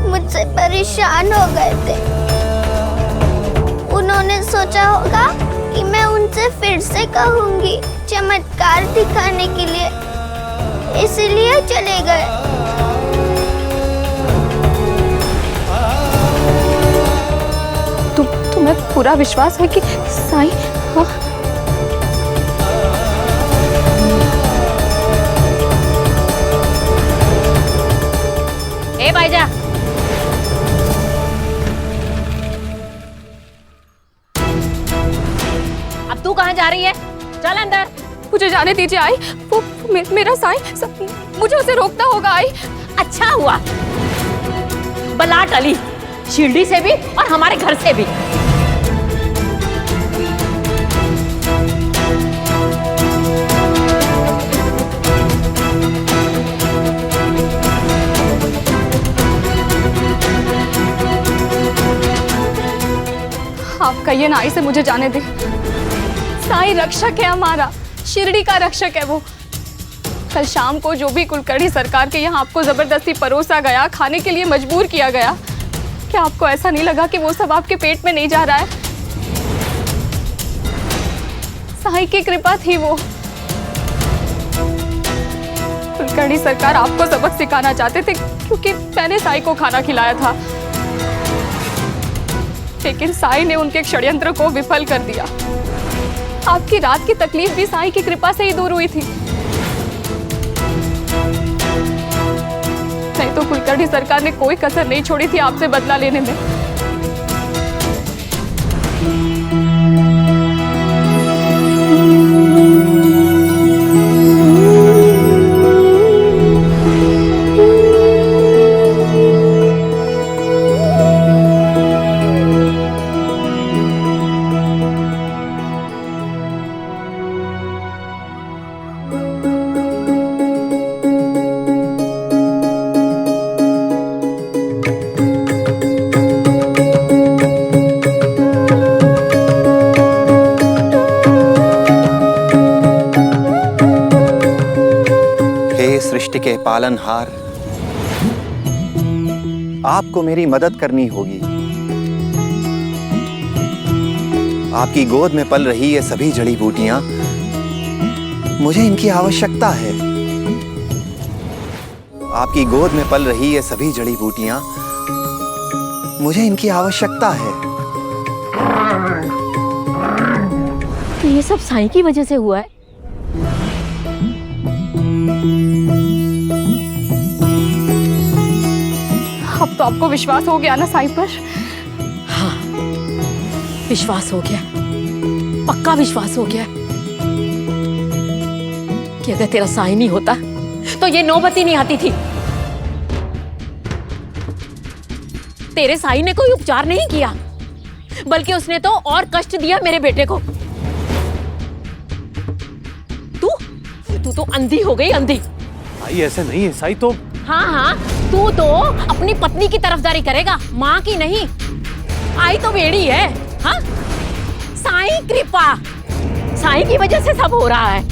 Speaker 3: मुझसे परेशान हो गए थे। उन्होंने सोचा होगा कि मैं उनसे फिर से कहूंगी चमत्कार दिखाने के लिए, इसलिए चले गए।
Speaker 10: तुम्हें पूरा विश्वास है कि साईं? हाँ?
Speaker 7: ए भाईजा, अब तू कहाँ जा रही है? चल अंदर।
Speaker 10: मुझे जाने दीजिए आई। वो मेरा साईं, मुझे उसे रोकना होगा आई।
Speaker 7: अच्छा हुआ बला टली, शिरडी से भी और हमारे घर से भी।
Speaker 10: आप कहिए ना आई से मुझे जाने दे। साईं रक्षक है हमारा, शिरडी का रक्षक है वो। कल शाम को जो भी कुलकर्णी सरकार के यहाँ आपको जबरदस्ती परोसा गया, खाने के लिए मजबूर किया गया, क्या आपको ऐसा नहीं लगा कि वो सब आपके पेट में नहीं जा रहा है? साईं की कृपा थी वो। कुलकर्णी सरकार आपको सबक सिखाना चाहते थे क्योंकि मैंने साईं को खाना खिलाया था, लेकिन साईं ने उनके षड्यंत्र को विफल कर दिया। आपकी रात की तकलीफ भी साईं की कृपा से ही दूर हुई थी। नहीं तो कुलकर्णी सरकार ने कोई कसर नहीं छोड़ी थी आपसे बदला लेने में।
Speaker 5: सृष्टि के पालनहार, आपको मेरी मदद करनी होगी। आपकी गोद में पल रही ये सभी जड़ी बूटियां, मुझे इनकी आवश्यकता है। आपकी गोद में पल रही ये सभी जड़ी बूटियां, मुझे इनकी आवश्यकता है।
Speaker 7: तो ये सब साईं की वजह से हुआ है?
Speaker 10: अब तो आपको विश्वास हो गया ना साईं पर?
Speaker 7: हाँ, विश्वास हो गया, पक्का विश्वास हो गया कि अगर तेरा साईं नहीं होता तो ये नौबत ही नहीं आती थी। तेरे साईं ने कोई उपचार नहीं किया, बल्कि उसने तो और कष्ट दिया मेरे बेटे को। तू तो अंधी हो गई, अंधी।
Speaker 1: साईं ऐसे नहीं है, साईं तो।
Speaker 7: हाँ, तू तो अपनी पत्नी की तरफदारी करेगा, माँ की नहीं। आई तो बेड़ी है। हाँ, साईं कृपा, साईं की वजह से सब हो रहा है।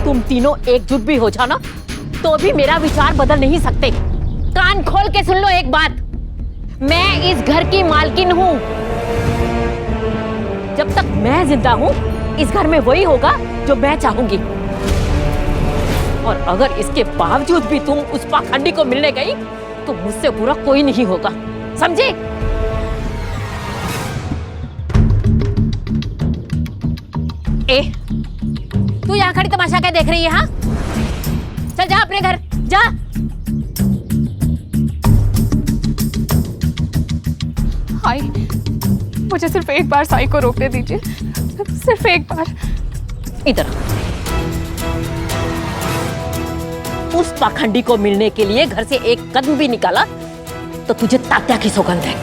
Speaker 7: तुम तीनों एकजुट भी हो जाओ ना, तो भी मेरा विचार बदल नहीं सकते। कान खोल के सुन लो एक बात, मैं इस घर की मालकिन हूँ। जब तक मैं जिंदा हूँ, इस घर में वही होगा जो मैं चाहूंगी। और
Speaker 19: अगर इसके बावजूद भी तुम उस पाखंडी को मिलने गई तो मुझसे बुरा कोई नहीं होगा, समझे? ए, तू यहाँ खड़ी तमाशा क्या देख रही है? हाँ, चल जा अपने घर जा।
Speaker 10: हाय, मुझे सिर्फ एक बार साई को रोकने दीजिए, सिर्फ एक बार।
Speaker 19: इधर उस पाखंडी को मिलने के लिए घर से एक कदम भी निकाला तो तुझे तात्या की सौगंध है।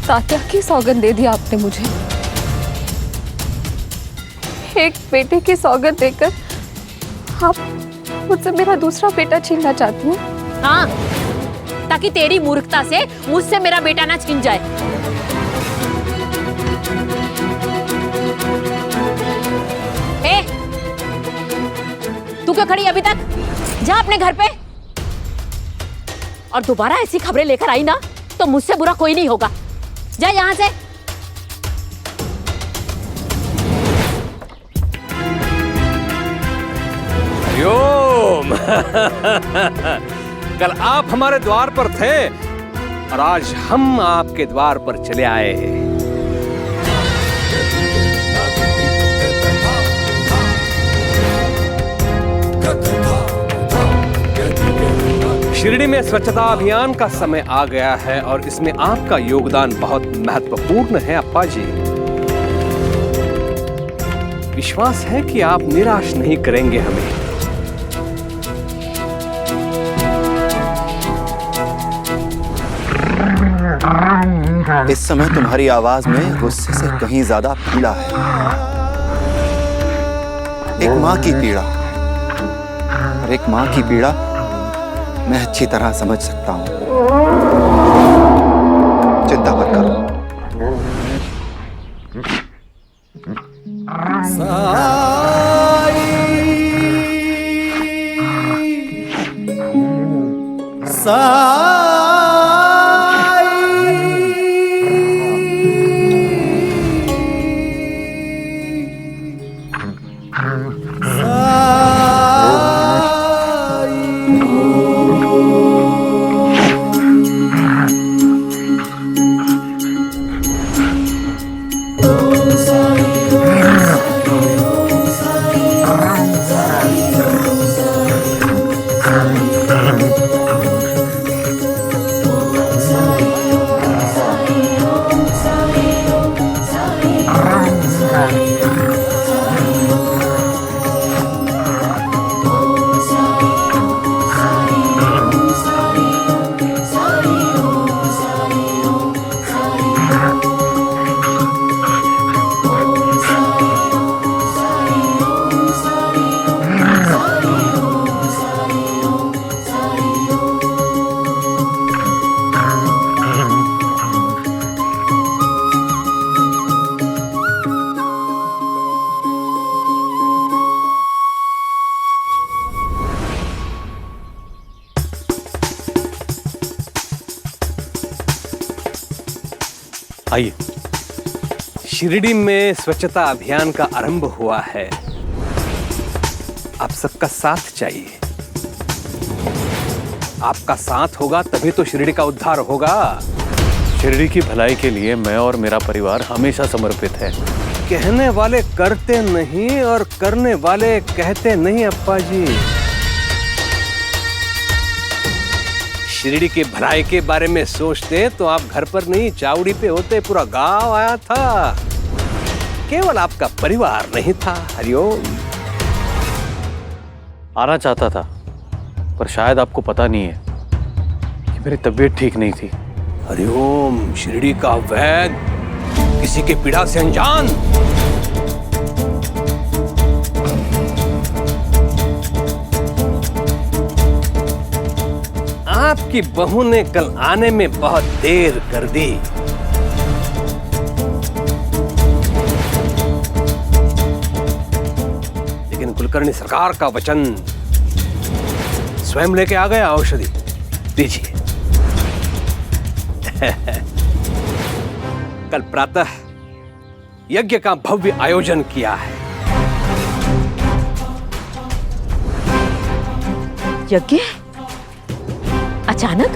Speaker 10: तात्या की सौगंध दे दी आपने मुझे। एक बेटे की सौगंध देकर आप मुझसे मेरा दूसरा बेटा छीनना चाहती हैं?
Speaker 19: हाँ, ताकि तेरी मूर्खता से मुझसे मेरा बेटा ना छीन जाए। ए, तू क्यों खड़ी अभी तक? जा अपने घर पे। और दोबारा ऐसी खबरें लेकर आई ना तो मुझसे बुरा कोई नहीं होगा। जा यहाँ से।
Speaker 1: हरिओम। कल आप हमारे द्वार पर थे और आज हम आपके द्वार पर चले आए हैं। शिरडी में स्वच्छता अभियान का समय आ गया है और इसमें आपका योगदान बहुत महत्वपूर्ण है अप्पा जी। विश्वास है कि आप निराश नहीं करेंगे हमें।
Speaker 5: इस समय तुम्हारी आवाज में गुस्से से कहीं ज्यादा पीड़ा है, एक माँ की पीड़ा। और एक माँ की पीड़ा मैं अच्छी तरह समझ सकता हूं। चिंता मत करो।
Speaker 1: आइए। शिरडी में स्वच्छता अभियान का आरंभ हुआ है। आप सबका साथ चाहिए। आपका साथ होगा तभी तो शिरडी का उद्धार होगा।
Speaker 20: शिरडी की भलाई के लिए मैं और मेरा परिवार हमेशा समर्पित है।
Speaker 1: कहने वाले करते नहीं और करने वाले कहते नहीं अप्पा जी। शिरडी के भलाई के बारे में सोचते तो आप घर पर नहीं चावड़ी पे होते, पूरा गांव आया था, केवल आपका परिवार नहीं था। हरिओम।
Speaker 20: आना चाहता था, पर शायद आपको पता नहीं है कि मेरी तबीयत ठीक नहीं थी।
Speaker 1: हरिओम। शिरडी का वैद किसी के पीड़ा से अनजान। आपकी बहू ने कल आने में बहुत देर कर दी। लेकिन कुलकर्णी सरकार का वचन स्वयं लेके आ गया औषधि। दीजिए। कल प्रातः यज्ञ का भव्य आयोजन किया है।
Speaker 19: यज्ञ? अचानक?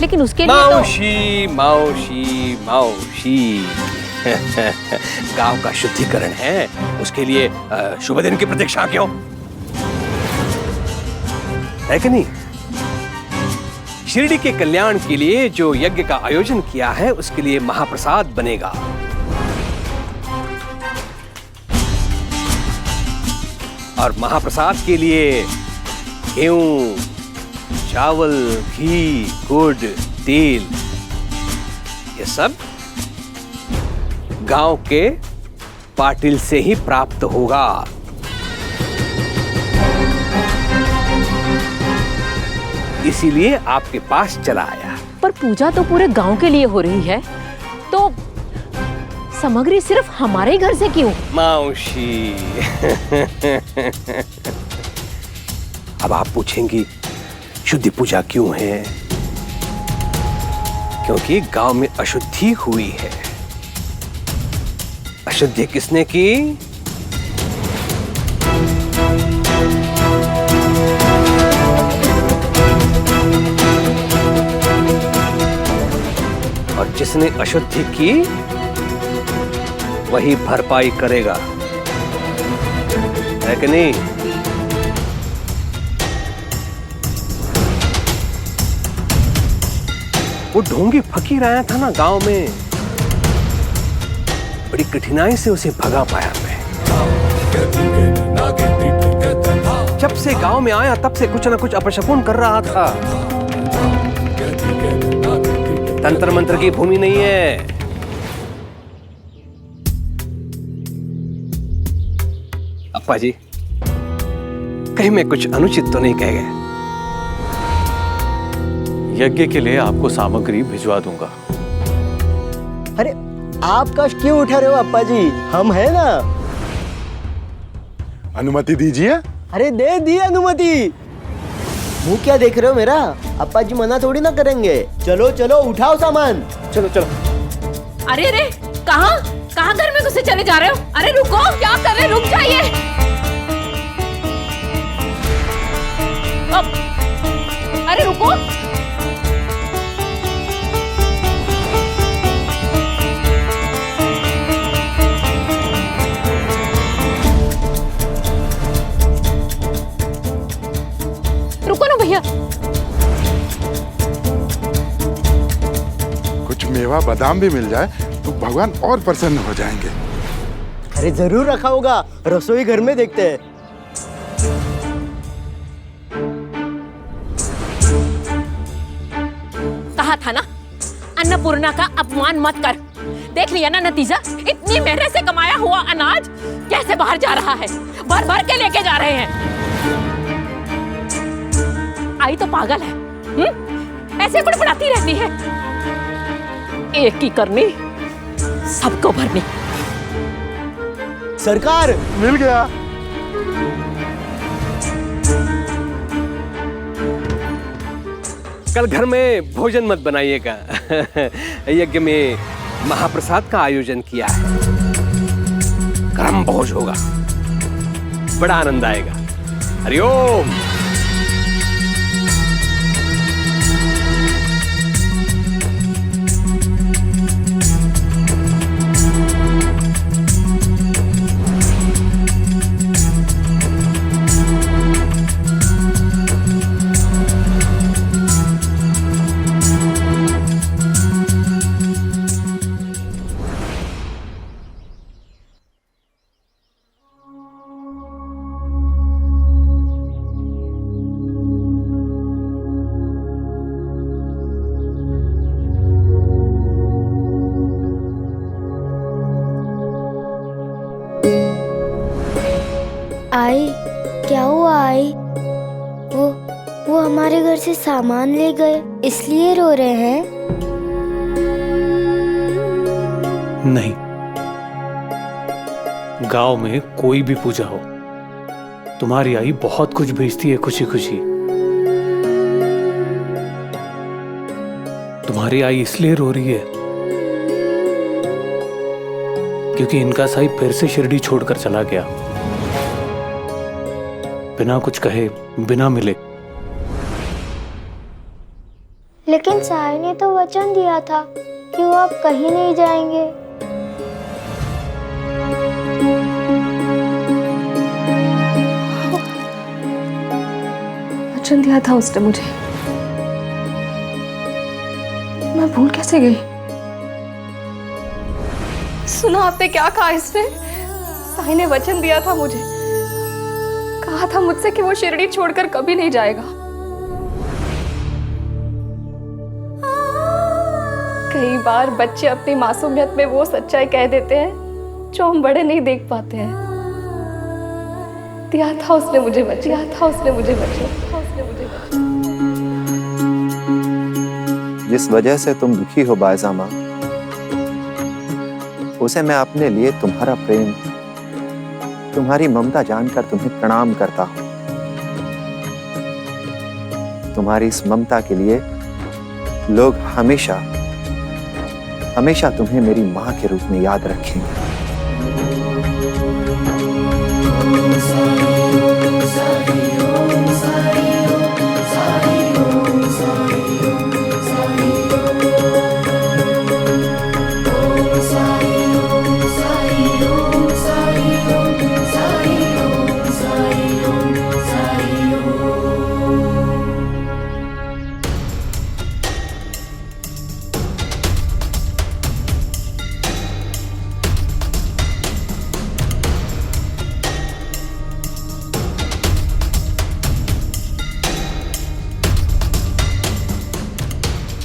Speaker 19: लेकिन उसके लिए
Speaker 1: मौशी मौशी मौशी गांव का शुद्धिकरण है, उसके लिए शुभ दिन की प्रतीक्षा क्यों है कि नहीं? शिरडी के कल्याण के लिए जो यज्ञ का आयोजन किया है उसके लिए महाप्रसाद बनेगा। और महाप्रसाद के लिए गेहूं, चावल, घी, गुड़, तेल, ये सब गांव के पाटिल से ही प्राप्त होगा। इसीलिए आपके पास चला आया।
Speaker 19: पर पूजा तो पूरे गांव के लिए हो रही है, तो सामग्री सिर्फ हमारे ही घर से क्यों?
Speaker 1: मौशी अब आप पूछेंगी शुद्धि पूजा क्यों है? क्योंकि गांव में अशुद्धि हुई है। अशुद्धि किसने की? और जिसने अशुद्धि की वही भरपाई करेगा, है कि नहीं? वो ढोंगी फकीर आया था ना गांव में, बड़ी कठिनाई से उसे भगा पाया मैं। जब से गांव में आया तब से कुछ ना कुछ अपशकुन कर रहा था। तंत्र मंत्र की भूमि नहीं है। अप्पा जी, कहीं मैं कुछ अनुचित तो नहीं कह गया?
Speaker 20: यज्ञ के लिए आपको सामग्री भिजवा दूंगा।
Speaker 8: अरे आप कष्ट क्यों उठा रहे हो अप्पा जी, हम है ना।
Speaker 2: अनुमति दीजिए।
Speaker 8: अरे दे दी अनुमति। मुंह क्या देख रहे हो मेरा? अप्पा जी मना थोड़ी ना करेंगे। चलो चलो उठाओ सामान।
Speaker 1: चलो चलो।
Speaker 19: अरे अरे, कहाँ कहाँ घर में घुसे चले जा रहे हो? अरे रुको, क्या कर रहे? रुक जाइए। अरे रुको। रुको ना भैया।
Speaker 2: कुछ मेवा बादाम भी मिल जाए तो भगवान और प्रसन्न हो जाएंगे।
Speaker 8: अरे जरूर रखा होगा, रसोई घर में देखते हैं।
Speaker 19: कहा था ना, अन्नपूर्णा का अपमान मत कर। देख लिया ना नतीजा, इतनी मेहनत से कमाया हुआ अनाज कैसे बाहर जा रहा है। भर भर के लेके जा रहे हैं। आई तो पागल है, ऐसे बड़बड़ाती रहती है। एक की करनी, सबको भरनी।
Speaker 8: सरकार
Speaker 2: मिल गया।
Speaker 1: कल घर में भोजन मत बनाइएगा। यज्ञ में महाप्रसाद का आयोजन किया है, गरम भोज होगा, बड़ा आनंद आएगा। हरिओम।
Speaker 3: आई, क्या हुआ आई? वो हमारे घर से सामान ले गए, इसलिए रो रहे हैं?
Speaker 20: नहीं, गांव में कोई भी पूजा हो, तुम्हारी आई बहुत कुछ भेजती है खुशी खुशी। तुम्हारी आई इसलिए रो रही है क्योंकि इनका साई फिर से शिरडी छोड़कर चला गया, बिना कुछ कहे, बिना मिले।
Speaker 3: लेकिन साई ने तो वचन दिया था कि वो अब कहीं नहीं जाएंगे।
Speaker 10: वचन दिया था उसने मुझे, मैं भूल कैसे गई? सुना आपने क्या कहा इसने? साई ने वचन दिया था मुझे, कहा था मुझसे कि वो शिरडी छोड़कर कभी नहीं जाएगा। कई बार बच्चे अपनी मासूमियत में वो सच्चाई कह देते हैं जो हम बड़े नहीं देख पाते हैं। दिया था उसने मुझे वचन, दिया था उसने मुझे वचन।
Speaker 5: जिस वजह से तुम दुखी हो बायजा माँ, उसे मैं अपने लिए तुम्हारा प्रेम, तुम्हारी ममता जानकर तुम्हें प्रणाम करता हूं। तुम्हारी इस ममता के लिए लोग हमेशा हमेशा तुम्हें मेरी मां के रूप में याद रखेंगे।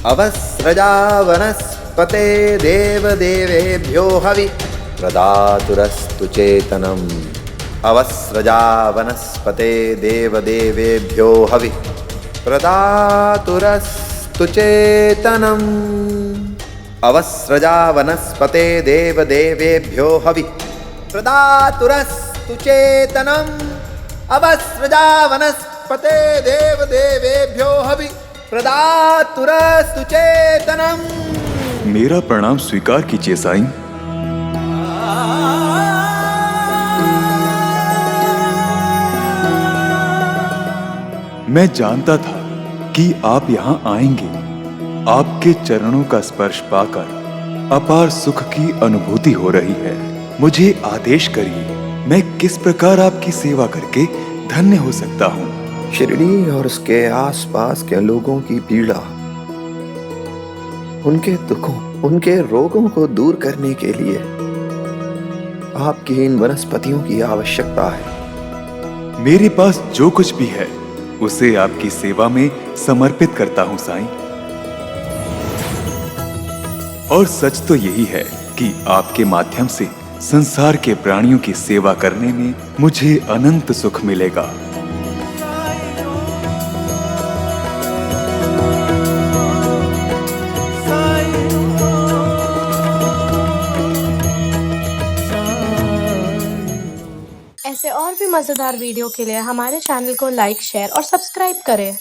Speaker 5: अवस्रजा वनस्पते देवदेवेभ्यो हवि प्रदातुरस्तु चेतनम्। अवस्रजा वनस्पते देवदेवेभ्यो हवि प्रदातुरस्तु चेतनम्। अवस्रजा वनस्पते देवदेवेभ्यो हवि प्रदातुरस्तु चेतनम्। अवस्रजा वनस्पते देवदेवेभ्यो हवि प्रदातुरस्तु चेतनम्।
Speaker 11: मेरा प्रणाम स्वीकार कीजिए साईं। मैं जानता था कि आप यहाँ आएंगे। आपके चरणों का स्पर्श पाकर अपार सुख की अनुभूति हो रही है। मुझे आदेश करिए, मैं किस प्रकार आपकी सेवा करके धन्य हो सकता हूँ।
Speaker 5: शिरडी और उसके आसपास के लोगों की पीड़ा, उनके दुखों, उनके रोगों को दूर करने के लिए आपकी इन वनस्पतियों की आवश्यकता है।
Speaker 11: मेरे पास जो कुछ भी है उसे आपकी सेवा में समर्पित करता हूं साईं। और सच तो यही है कि आपके माध्यम से संसार के प्राणियों की सेवा करने में मुझे अनंत सुख मिलेगा।
Speaker 21: ऐसे और भी मजेदार वीडियो के लिए हमारे चैनल को लाइक, शेयर और सब्सक्राइब करें।